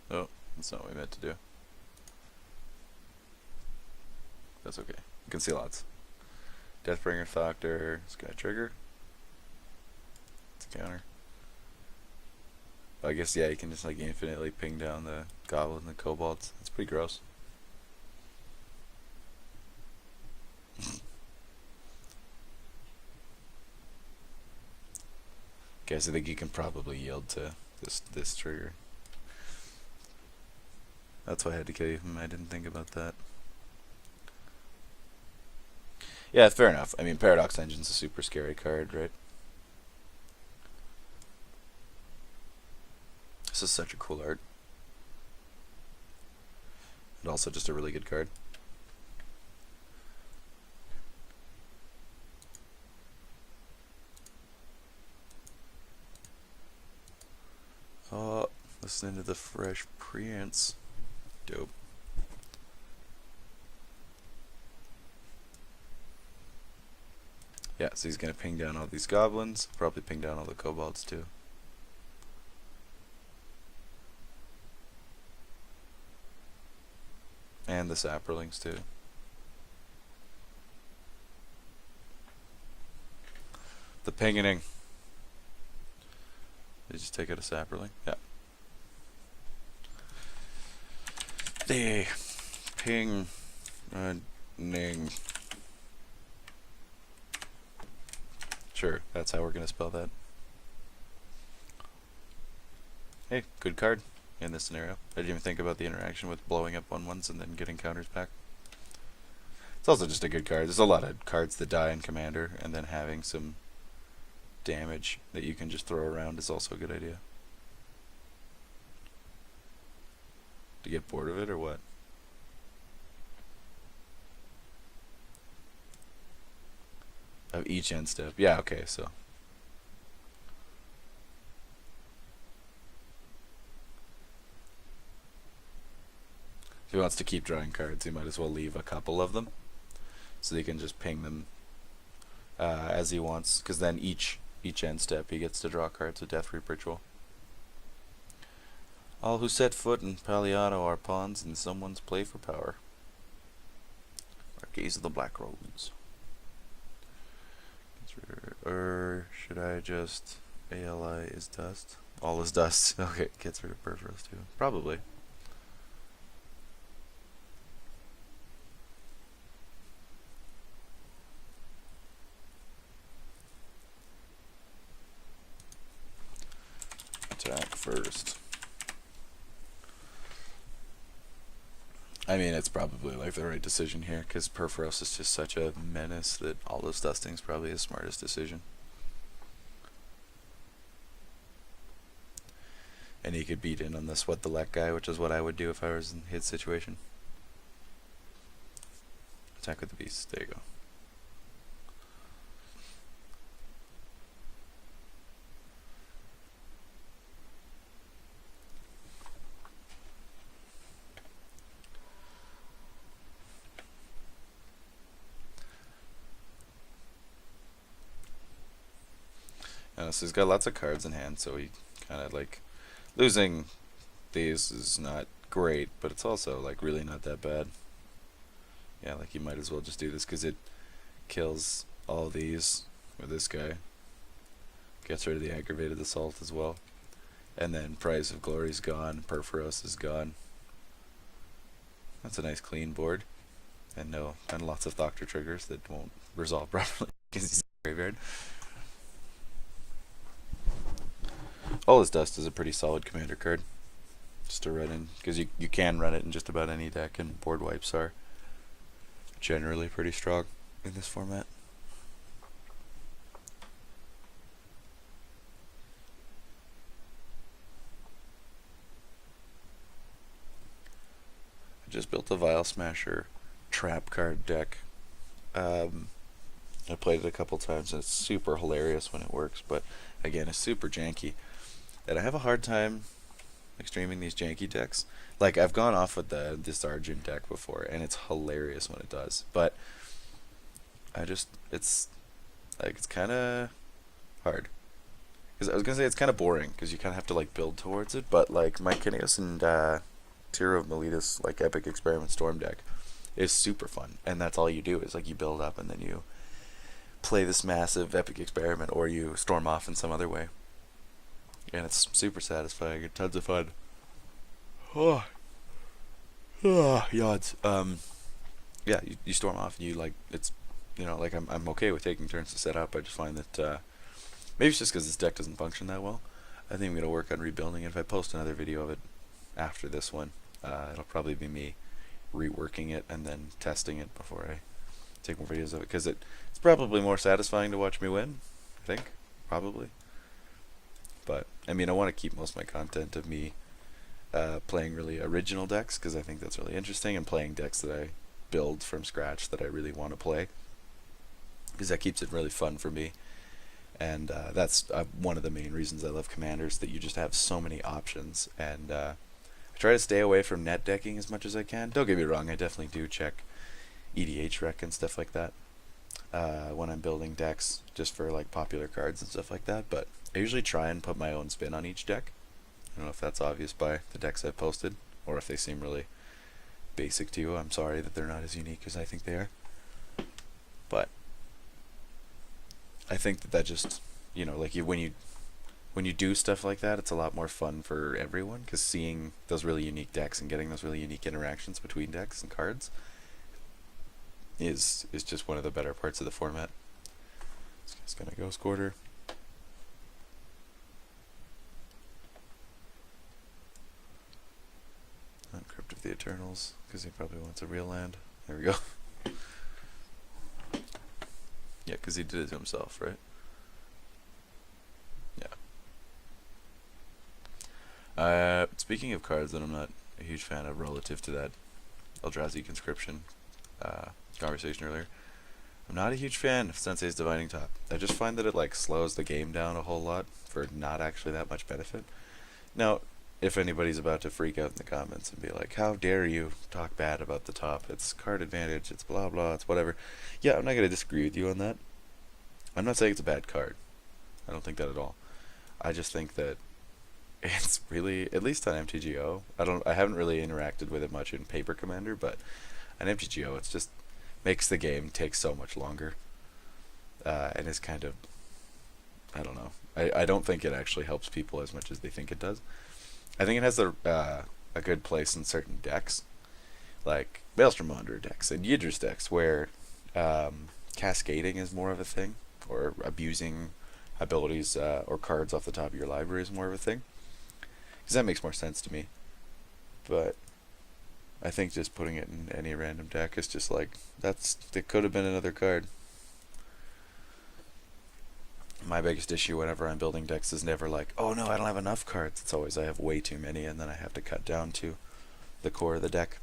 Speaker 1: Oh, that's not what we meant to do. That's okay. You can see lots. Deathbringer, Thoctor, Sky Trigger. It's a counter. I guess, yeah, you can just like infinitely ping down the goblin and the kobolds. That's pretty gross. Guess I think you can probably yield to this trigger. That's why I had to kill you. I didn't think about that. Yeah, fair enough. I mean, Paradox Engine's a super scary card, right? This is such a cool art. And also just a really good card. Oh, listening to the Fresh Prince. Dope. Yeah, so he's gonna ping down all these goblins, probably ping down all the kobolds too. And the the sapperlings too. The pingening. Did you just take out a sapperling? Yeah. The ping-ning. Sure, that's how we're gonna spell that. Hey, good card in this scenario. I didn't even think about the interaction with blowing up 1/1s and then getting counters back. It's also just a good card. There's a lot of cards that die in Commander, and then having some damage that you can just throw around is also a good idea. To get bored of it or what? Of each end step. Yeah, okay, so. If he wants to keep drawing cards, he might as well leave a couple of them. So he can just ping them as he wants. Because then each end step he gets to draw cards with Death Reap Ritual. All who set foot in Paliano are pawns in someone's play for power. Gaze of the Black Robes. Or should I just ALI is dust? All is dust. Okay, gets rid of Perforos too. Probably. Attack first. I mean, it's probably like the right decision here, because Perforos is just such a menace that all those dusting's probably the smartest decision. And he could beat in on this What the Leck guy, which is what I would do if I was in his situation. Attack with the beast. There you go. So he's got lots of cards in hand, so he kind of like losing these is not great, but it's also like really not that bad. Yeah, like you might as well just do this because it kills all these with this guy. Gets rid of the aggravated assault as well. And then Prize of Glory's gone, Perforos is gone. That's a nice clean board. And lots of Thoctor triggers that won't resolve properly because he's in the graveyard. All His Dust is a pretty solid commander card. Just to run in, because you can run it in just about any deck, and board wipes are generally pretty strong in this format. I just built a Vial Smasher trap card deck. I played it a couple times and it's super hilarious when it works, but again, it's super janky. And I have a hard time streaming these janky decks. Like, I've gone off with this Arjun deck before, and it's hilarious when it does. But it's kind of hard. Because I was gonna say it's kind of boring because you kind of have to like build towards it. But like my Kineos and Tyro of Miletus like Epic Experiment Storm deck is super fun, and that's all you do is like you build up and then you play this massive Epic Experiment, or you storm off in some other way. And it's super satisfying and tons of fun. Yads. Yeah, you storm off and you like, it's, you know, like I'm okay with taking turns to set up. I just find that maybe it's just because this deck doesn't function that well. I think I'm gonna work on rebuilding it. If I post another video of it after this one, it'll probably be me reworking it and then testing it before I take more videos of it, because it's probably more satisfying to watch me win, I think, probably. But I mean, I want to keep most of my content of me playing really original decks, because I think that's really interesting, and playing decks that I build from scratch that I really want to play, because that keeps it really fun for me. And that's one of the main reasons I love Commanders, that you just have so many options. And I try to stay away from net decking as much as I can. Don't get me wrong, I definitely do check EDH rec and stuff like that when I'm building decks, just for like popular cards and stuff like that. But I usually try and put my own spin on each deck. I don't know if that's obvious by the decks I've posted, or if they seem really basic to you. I'm sorry that they're not as unique as I think they are. But I think that just, like when you do stuff like that, it's a lot more fun for everyone, because seeing those really unique decks and getting those really unique interactions between decks and cards is just one of the better parts of the format. This guy's gonna Ghost Quarter. Crypt of the Eternals, because he probably wants a real land. There we go. Yeah, because he did it to himself, right? Yeah. Speaking of cards that I'm not a huge fan of relative to that Eldrazi conscription conversation earlier, I'm not a huge fan of Sensei's Divining Top. I just find that it slows the game down a whole lot for not actually that much benefit. Now, if anybody's about to freak out in the comments and be like, how dare you talk bad about the top, it's card advantage, it's blah blah, it's whatever. Yeah, I'm not going to disagree with you on that. I'm not saying it's a bad card. I don't think that at all. I just think that it's really, at least on MTGO, I haven't really interacted with it much in Paper Commander, but on MTGO it's just makes the game take so much longer. And is kind of, I don't know. I don't think it actually helps people as much as they think it does. I think it has a good place in certain decks, like Maelstrom Wanderer decks and Yidris decks, where cascading is more of a thing, or abusing abilities or cards off the top of your library is more of a thing, because that makes more sense to me. But I think just putting it in any random deck is just it could have been another card. My biggest issue whenever I'm building decks is never oh no, I don't have enough cards. It's always I have way too many, and then I have to cut down to the core of the deck,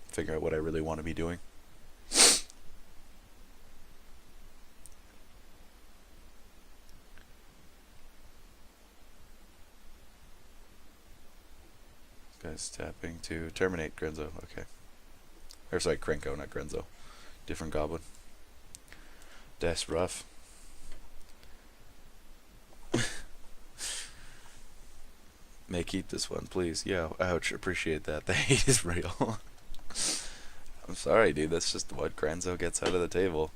Speaker 1: figure out what I really want to be doing. This guy's tapping to terminate Grenzo. Okay. Or sorry, Krenko, not Grenzo. Different goblin. That's rough. May keep this one, please. Yeah, ouch, appreciate that. The hate is real. I'm sorry, dude, that's just what Grenzo gets out of the table.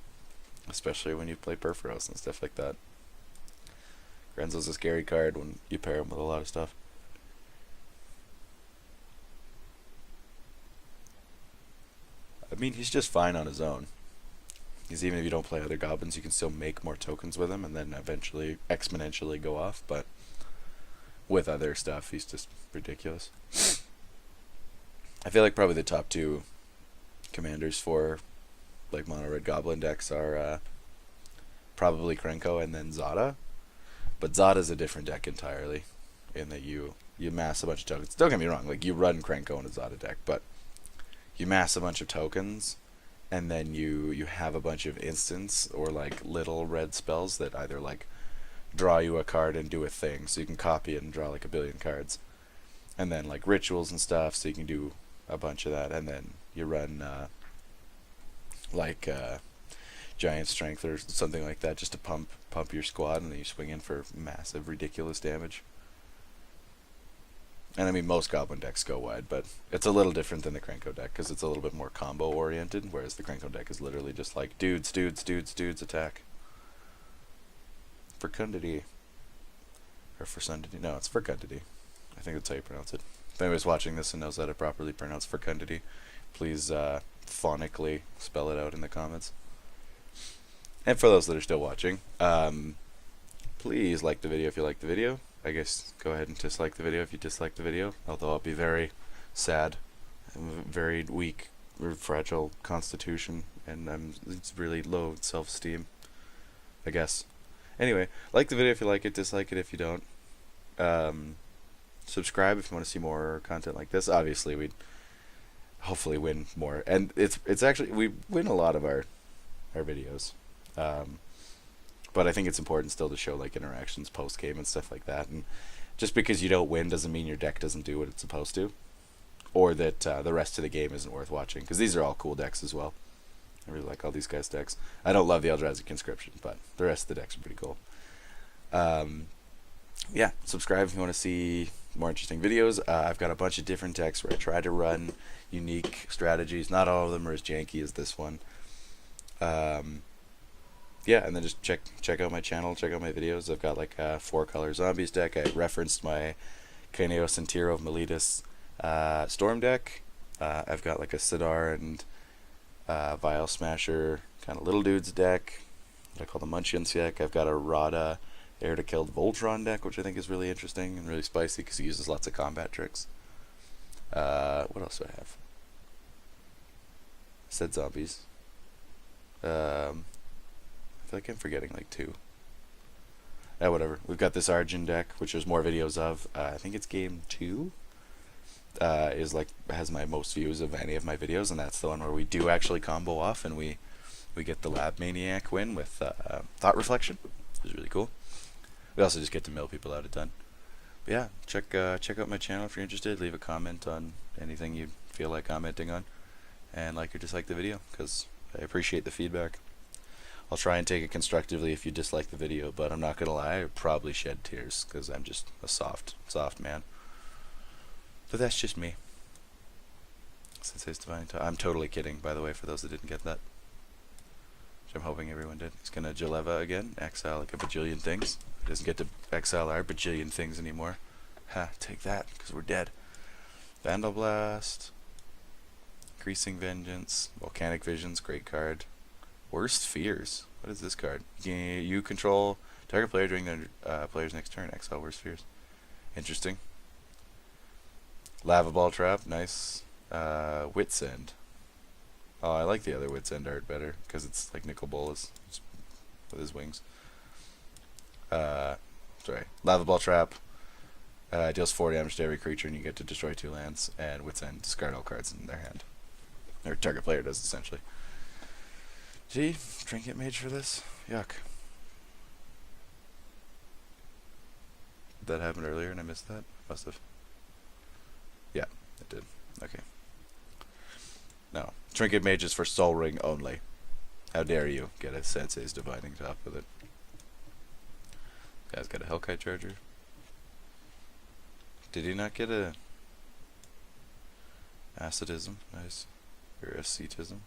Speaker 1: Especially when you play Perforos and stuff like that. Grenzo's a scary card when you pair him with a lot of stuff. I mean, he's just fine on his own. Because even if you don't play other goblins, you can still make more tokens with him and then eventually exponentially go off, but with other stuff, he's just ridiculous. I feel like probably the top two commanders for mono red goblin decks are probably Krenko and then Zada. But Zada's a different deck entirely, in that you mass a bunch of tokens. Don't get me wrong, you run Krenko in a Zada deck, but you mass a bunch of tokens, and then you have a bunch of instants or little red spells that either draw you a card and do a thing, so you can copy it and draw a billion cards, and then rituals and stuff, so you can do a bunch of that, and then you run giant strength or something like that, just to pump your squad, and then you swing in for massive ridiculous damage. And I mean, most goblin decks go wide, but it's a little different than the Krenko deck, because it's a little bit more combo oriented, whereas the Krenko deck is literally just dudes, attack. Fecundity. Or Fecundity. No, it's Fecundity. I think that's how you pronounce it. If anybody's watching this and knows how to properly pronounce Fecundity, please phonically spell it out in the comments. And for those that are still watching, please like the video if you like the video. I guess go ahead and dislike the video if you dislike the video, although I'll be very sad. I'm a very weak, fragile constitution, and it's really low self-esteem, I guess. Anyway, like the video if you like it, dislike it if you don't. Subscribe if you want to see more content like this. Obviously, we'd hopefully win more, and it's actually, we win a lot of our videos. But I think it's important still to show interactions post game and stuff like that. And just because you don't win doesn't mean your deck doesn't do what it's supposed to, or that the rest of the game isn't worth watching. Because these are all cool decks as well. I really like all these guys' decks. I don't love the Eldrazi Conscription, but the rest of the decks are pretty cool. Yeah, subscribe if you want to see more interesting videos. I've got a bunch of different decks where I try to run unique strategies. Not all of them are as janky as this one. Yeah, and then just check out my channel, check out my videos. I've got like a 4-color zombies deck. I referenced my Krenko Sentiro of Meletus Storm deck. I've got like a Sidar and Vial Smasher kind of little dudes deck that I call the Munchkins deck. I've got a Rada Air to Kill Voltron deck, which I think is really interesting and really spicy because it uses lots of combat tricks. What else do I have? Said zombies. I feel like I'm forgetting like 2. Whatever. We've got this Arjun deck, which there's more videos of. I think it's game 2. Is like has my most views of any of my videos, and that's the one where we do actually combo off, and we get the Lab Maniac win with Thought Reflection, which is really cool. We also just get to mill people out a ton. But yeah, check out my channel if you're interested. Leave a comment on anything you feel like commenting on, and like or dislike the video, because I appreciate the feedback. I'll try and take it constructively if you dislike the video, but I'm not gonna lie, I probably shed tears because I'm just a soft man. But that's just me. Sensei's Divine. I'm totally kidding, by the way, for those that didn't get that. Which I'm hoping everyone did. He's gonna Jeleva again, exile like a bajillion things. He doesn't get to exile our bajillion things anymore. Ha, take that, because we're dead. Vandal Blast. Increasing Vengeance. Volcanic Visions, great card. Worst Fears. What is this card? You control target player during the player's next turn. Exile Worst Fears. Interesting. Lava Ball Trap, nice. Wit's End. Oh, I like the other Wit's End art better because it's like Nicol Bolas with his wings. Sorry. Lava Ball Trap deals 4 damage to every creature, and you get to destroy 2 lands. And Wit's End, discard all cards in their hand. Or target player does, essentially. Gee, Trinket Mage for this? Yuck. Did that happen earlier and I missed that? Must have. Yeah, it did. Okay. No. Trinket Mage is for Soul Ring only. How dare you get a Sensei's Divining Top with it. Guy's got a Hellkite Charger. Did he not get a Ascetism? Nice. Or Ascetism?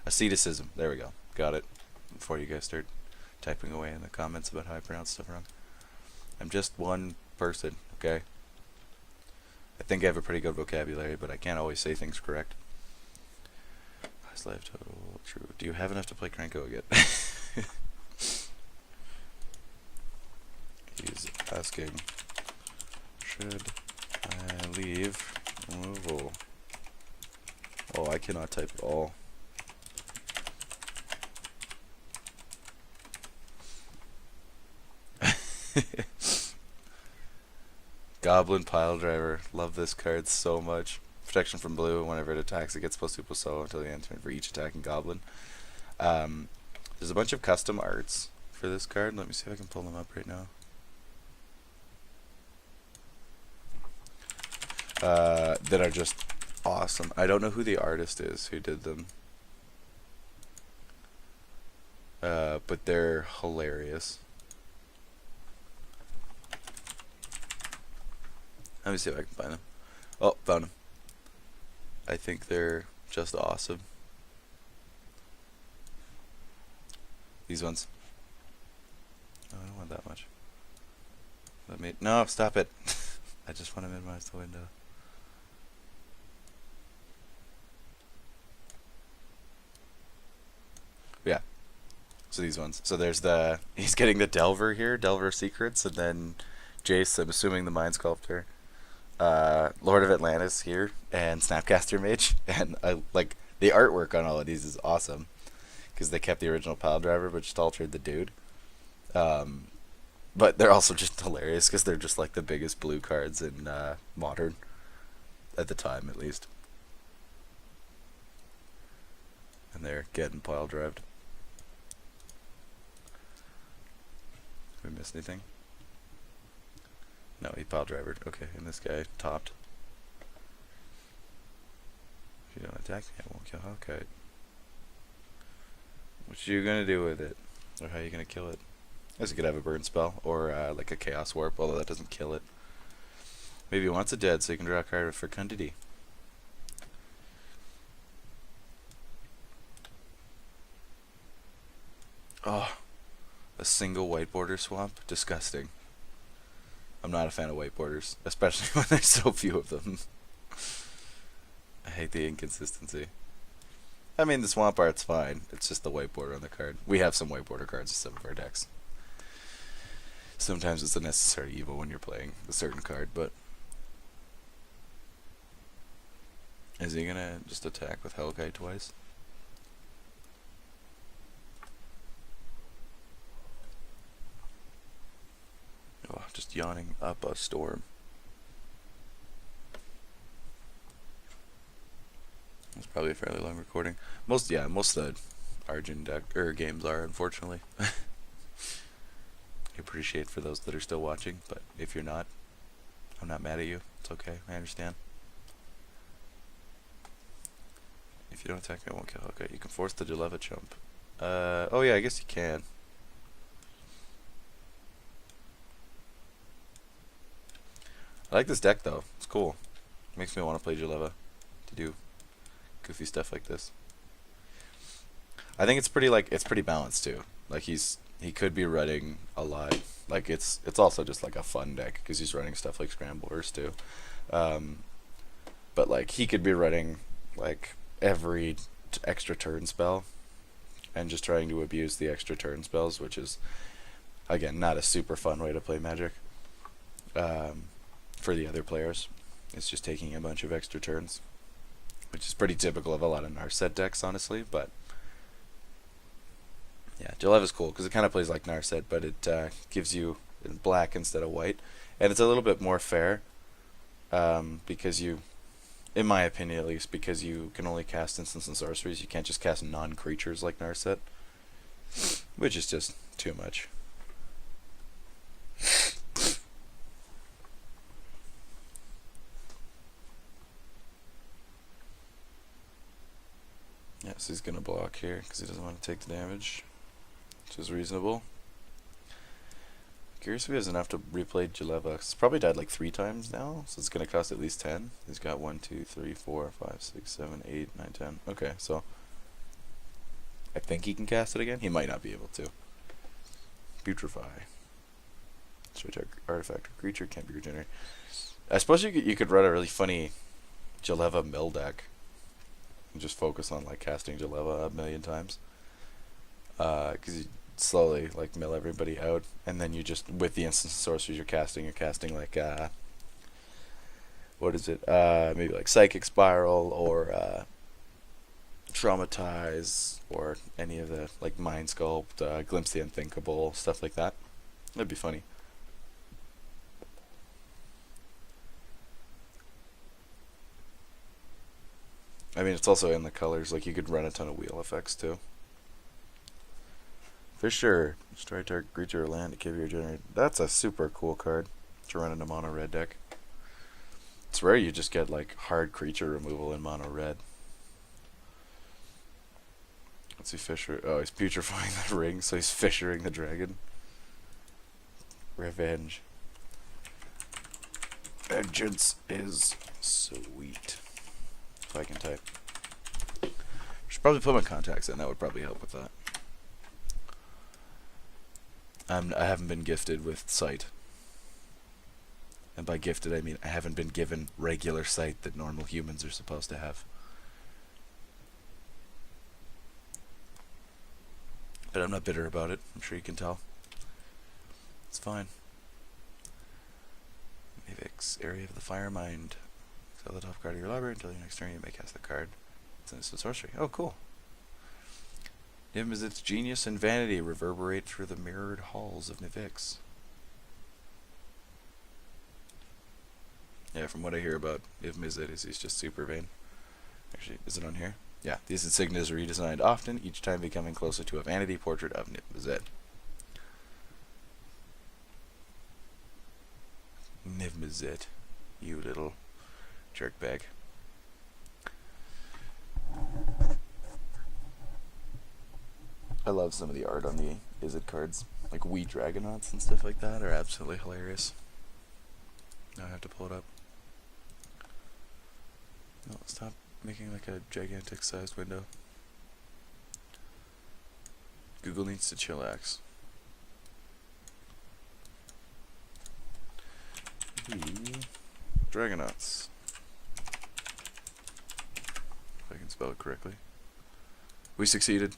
Speaker 1: Asceticism. There we go. Got it. Before you guys start typing away in the comments about how I pronounce stuff wrong. I'm just one person, okay? I think I have a pretty good vocabulary, but I can't always say things correct. Last life total. True. Do you have enough to play Krenko again? He's asking, should I leave removal? Oh, I cannot type at all. Goblin Pile Driver. Love this card so much. Protection from blue. Whenever it attacks, it gets +2/+0 until the end turn for each attacking goblin. There's a bunch of custom arts for this card. Let me see if I can pull them up right now. That are just awesome. I don't know who the artist is who did them. But they're hilarious. Let me see if I can find them. Oh, found them. I think they're just awesome. These ones. Oh, I don't want that much. Let me. No, stop it. I just want to minimize the window. Yeah. So these ones. So there's the. He's getting the Delver here, Delver Secrets, and then Jace, I'm assuming the Mind Sculptor. Lord of Atlantis here, and Snapcaster Mage, and like the artwork on all of these is awesome because they kept the original Pile Driver but just altered the dude. But they're also just hilarious because they're just like the biggest blue cards in Modern at the time, at least. And they're getting pile drived. Did we miss anything? No, he pile drivered. Okay, and this guy topped. If you don't attack me, I won't kill Hellkite. What you gonna do with it? Or how you gonna kill it? I guess you could have a burn spell, or like a chaos warp, although that doesn't kill it. Maybe he wants it dead so he can draw a card with fecundity. Oh, a single white border swamp? Disgusting. I'm not a fan of white borders, especially when there's so few of them. I hate the inconsistency. I mean, the swamp art's fine. It's just the white border on the card. We have some white border cards in some of our decks. Sometimes it's a necessary evil when you're playing a certain card, but... Is he gonna just attack with Hellkite twice? Oh, just yawning up a storm. It's probably a fairly long recording. Most of the Arjun deck games are, unfortunately. I appreciate for those that are still watching, but if you're not, I'm not mad at you. It's okay. I understand. If you don't attack me, I won't kill. Okay, you can force the Jeleva jump. Oh yeah, I guess you can. I like this deck though. It's cool. Makes me want to play Jeleva to do goofy stuff like this. I think it's pretty balanced too. Like he could be running a lot. Like it's also just like a fun deck because he's running stuff like Scramblers too. But like he could be running like every extra turn spell and just trying to abuse the extra turn spells, which is again not a super fun way to play Magic. For the other players, it's just taking a bunch of extra turns, which is pretty typical of a lot of Narset decks, honestly. But yeah, Jeleva's cool because it kind of plays like Narset, but it gives you black instead of white, and it's a little bit more fair because you, in my opinion at least, because you can only cast instants and sorceries. You can't just cast non-creatures like Narset, which is just too much. Yeah, so he's going to block here because he doesn't want to take the damage, which is reasonable. Curious if he has enough to replay Jeleva. He's probably died like 3 times now, so it's going to cost at least 10. He's got 1, 2, 3, 4, 5, 6, 7, 8, 9, 10. Okay, so I think he can cast it again. He might not be able to. Putrefy. Switch artifact or creature can't be regenerated. I suppose you could run a really funny Jeleva mill deck. And just focus on like casting Jeleva 1,000,000 times, because you slowly like mill everybody out, and then you just with the instant sorceries you're casting like what is it? Maybe like Psychic Spiral or Traumatize or any of the like Mind Sculpt, Glimpse the Unthinkable, stuff like that. That'd be funny. I mean, it's also in the colors. Like, you could run a ton of wheel effects, too. Fisher. Destroy target creature or land to give your generator. That's a super cool card to run in a mono red deck. It's rare you just get, like, hard creature removal in mono red. Let's see, Fisher. Oh, he's putrefying the ring, so he's fissuring the dragon. Revenge. Vengeance is sweet. If I can type. Should probably put my contacts in. That would probably help with that. I haven't been gifted with sight. And by gifted, I mean I haven't been given regular sight that normal humans are supposed to have. But I'm not bitter about it. I'm sure you can tell. It's fine. Mavix, Area of the Fire Mind. Exile the top card of your library until your next turn you may cast the card. It's an instant sorcery. Oh, cool. Niv-Mizzet's genius and vanity reverberate through the mirrored halls of Nivix. Yeah, from what I hear about Niv-Mizzet is he's just super vain. Actually, is it on here? Yeah, these insignias are redesigned often, each time becoming closer to a vanity portrait of Niv-Mizzet. Niv-Mizzet, you little jerkbag. I love some of the art on the Izzet cards. Like Wee Dragonauts and stuff like that are absolutely hilarious. Now I have to pull it up. No, stop making like a gigantic sized window. Google needs to chillax. Dragonauts. If I can spell it correctly. We succeeded.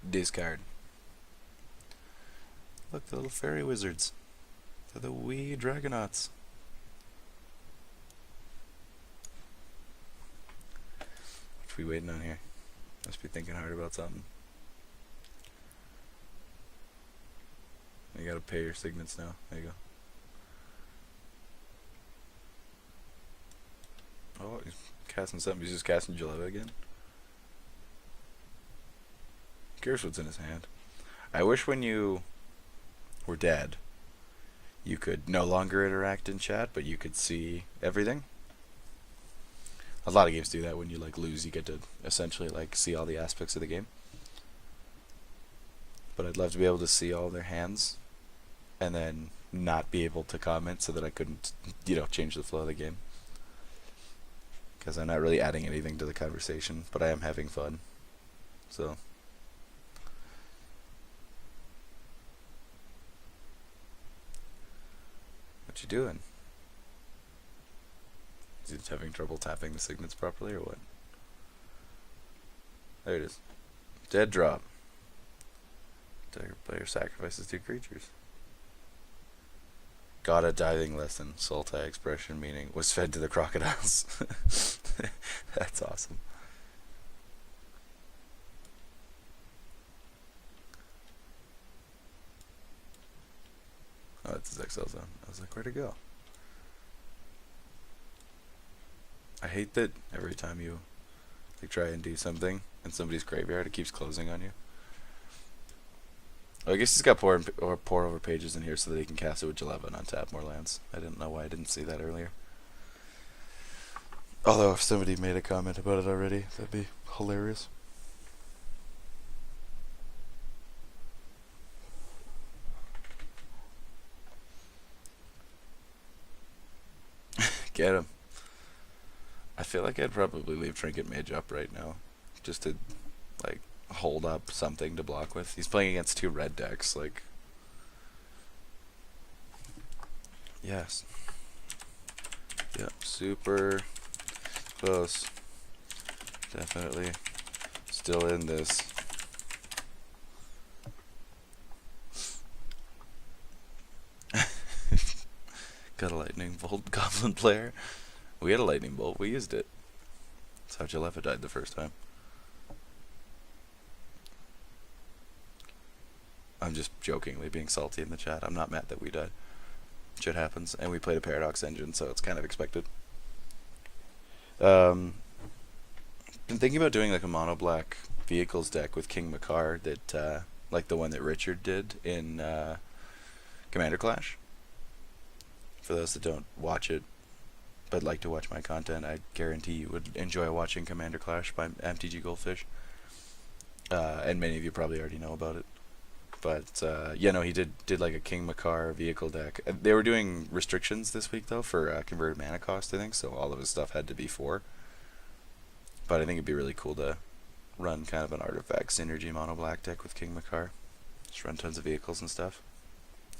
Speaker 1: Discard. Look, the little fairy wizards. They're the wee Dragonauts. What are we waiting on here? Must be thinking hard about something. You gotta pay your signets now. There you go. Oh, he's casting something. He's just casting Jeleva again. Curious what's in his hand. I wish when you were dead, you could no longer interact in chat, but you could see everything. A lot of games do that. When you like lose, you get to essentially like see all the aspects of the game. But I'd love to be able to see all their hands, and then not be able to comment, so that I couldn't, change the flow of the game. Because I'm not really adding anything to the conversation, but I am having fun. So. What you doing? Is he just having trouble tapping the signets properly, or what? There it is. Dead drop. Dagger player sacrifices 2 creatures. Got a diving lesson. Sultai expression meaning was fed to the crocodiles. That's awesome. Oh, that's his Excel zone. I was like, where'd it go? I hate that every time you try and do something in somebody's graveyard, it keeps closing on you. Oh, I guess he's got pour over pages in here so that he can cast it with Jeleva and untap more lands. I didn't know why I didn't see that earlier. Although if somebody made a comment about it already, that'd be hilarious. Get him. I feel like I'd probably leave Trinket Mage up right now, just to like hold up something to block with. He's playing against 2 red decks, like. Yes. Yep, super close. Definitely still in this. Got a lightning bolt goblin player. We had a lightning bolt, we used it. That's how Jeleva died the first time. I'm just jokingly being salty in the chat. I'm not mad that we died. Shit happens, and we played a Paradox engine, so it's kind of expected. Been thinking about doing like a mono black vehicles deck with King Makar, that like the one that Richard did in Commander Clash. For those that don't watch it but like to watch my content, I guarantee you would enjoy watching Commander Clash by MTG Goldfish. And many of you probably already know about it. But he did like a King Makar vehicle deck. They were doing restrictions this week though for converted mana cost, I think, so all of his stuff had to be 4. But I think it'd be really cool to run kind of an artifact synergy mono black deck with King Makar. Just run tons of vehicles and stuff,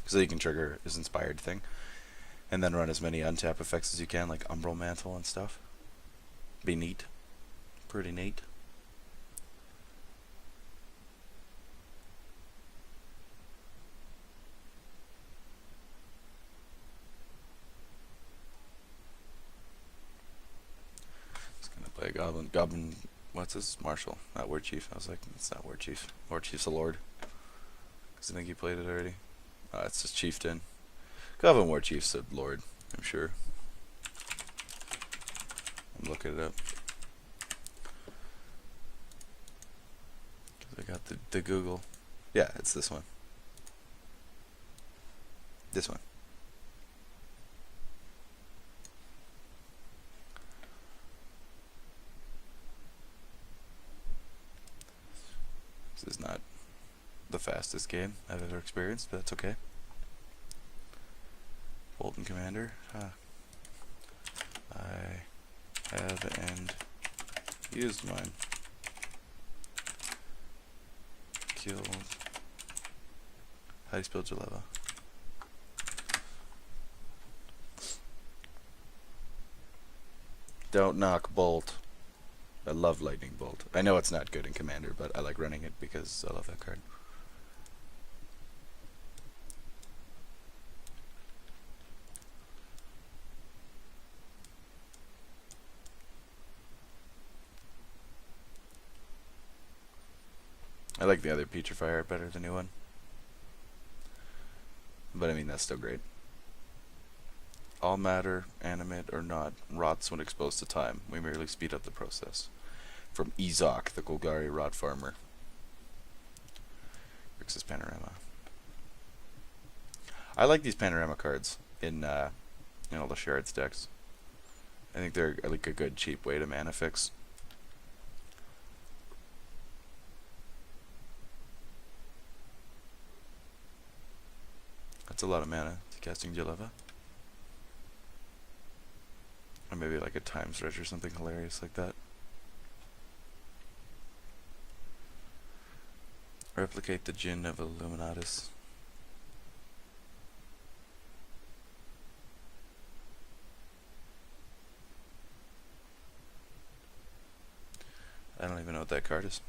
Speaker 1: so you can trigger his inspired thing, and then run as many untap effects as you can, like Umbral Mantle and stuff. Be neat. Pretty neat. Play a goblin, what's this? Marshal, not War Chief. I was like, it's not War Chief. War Chief's a lord. Because I think he played it already. It's just Chieftain. Goblin War Chief's a lord, I'm sure. I'm looking it up. Because I got the Google. Yeah, it's this one. This one. This is not the fastest game I've ever experienced, but that's okay. Bolton Commander. I have and used mine. Killed. How do you spell Jeleva? Don't knock Bolt. I love Lightning Bolt. I know it's not good in Commander, but I like running it because I love that card. I like the other Petrifier better than the new one. But I mean, that's still great. All matter, animate or not, rots when exposed to time. We merely speed up the process. From Ezok, the Golgari Rot Farmer. Rix's Panorama. I like these Panorama cards in all the Shards decks. I think they're like a good cheap way to mana fix. That's a lot of mana to casting Jeleva. Or maybe like a time stretch or something hilarious like that. Replicate the Djinn of Illuminatus. I don't even know what that card is.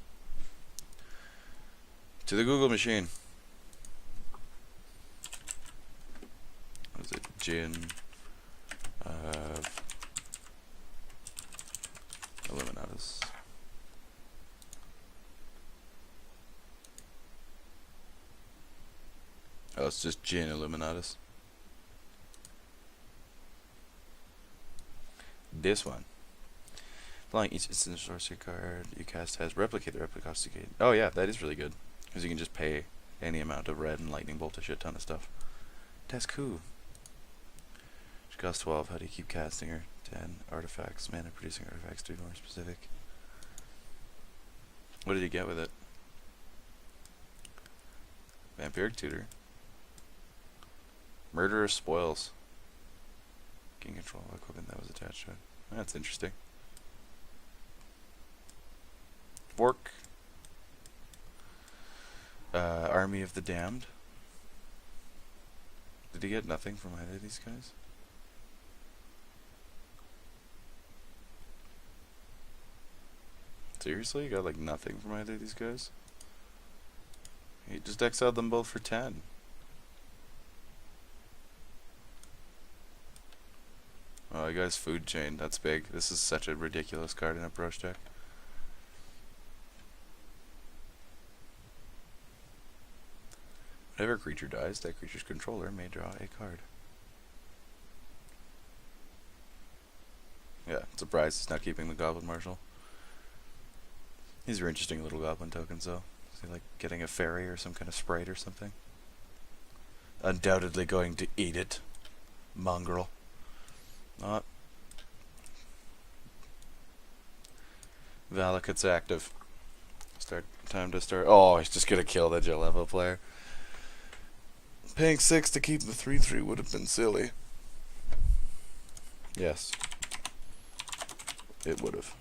Speaker 1: To the Google machine. What is it? Djinn of Illuminatus. Oh, it's just Djinn Illuminatus. This one. Flying each instant sorcery card you cast has replicate the replica cost. Oh yeah, that is really good. Because you can just pay any amount of red and lightning bolt a shit ton of stuff. That's cool. She costs 12. How do you keep casting her? 10 artifacts. Mana producing artifacts to be more specific. What did you get with it? Vampiric Tutor. Murderer Spoils. Gain control of equipment that was attached to it. That's interesting. Fork. Army of the Damned. Did he get nothing from either of these guys? Seriously? You got like nothing from either of these guys? He just exiled them both for 10. Oh, you guys food chain. That's big. This is such a ridiculous card in a Prossh deck. Whenever a creature dies, that creature's controller may draw a card. Yeah, surprised he's not keeping the Goblin Marshal. These are interesting little Goblin tokens, though. Is he like getting a fairy or some kind of sprite or something? Undoubtedly going to eat it. Mongrel. Not. Valakut's active. Time to start. Oh, he's just gonna kill the Jeleva player. Paying 6 to keep the 3/3 would have been silly. Yes. It would have.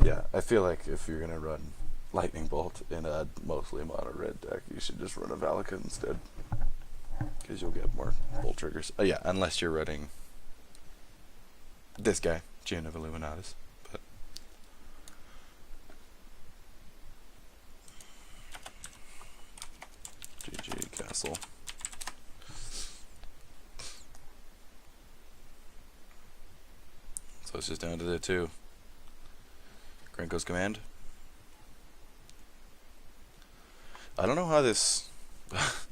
Speaker 1: Yeah, I feel like if you're gonna run Lightning Bolt in a mostly mono red deck, you should just run a Valakut instead. Because you'll get more bolt triggers. Oh yeah, unless you're running this guy, Djinn of Illuminatus. But GG Castle. So it's just down to the 2. Krenko's command. I don't know how this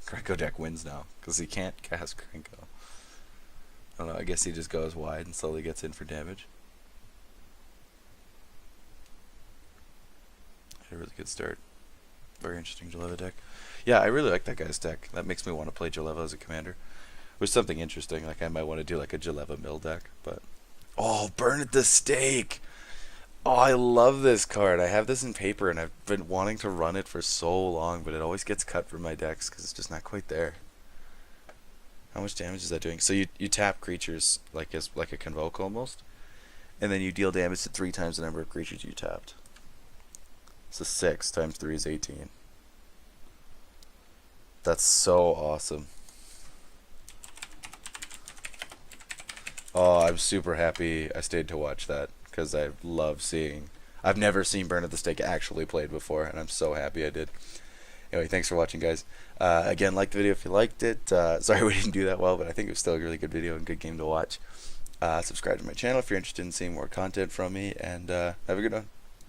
Speaker 1: Krenko deck wins now, because he can't cast Krenko. I don't know, I guess he just goes wide and slowly gets in for damage. Had a really good start. Very interesting Jeleva deck. Yeah, I really like that guy's deck. That makes me want to play Jeleva as a commander. Which is something interesting, like I might want to do like a Jeleva mill deck, but... Oh, Burn at the Stake! Oh, I love this card. I have this in paper and I've been wanting to run it for so long, but it always gets cut from my decks because it's just not quite there. How much damage is that doing? So you tap creatures like a convoke almost, and then you deal damage to 3 times the number of creatures you tapped. So 6 times 3 is 18. That's so awesome. Oh, I'm super happy I stayed to watch that, because I love seeing... I've never seen Burn at the Stake actually played before, and I'm so happy I did. Anyway, thanks for watching, guys. Again, like the video if you liked it. Sorry we didn't do that well, but I think it was still a really good video and good game to watch. Subscribe to my channel if you're interested in seeing more content from me, and have a good one.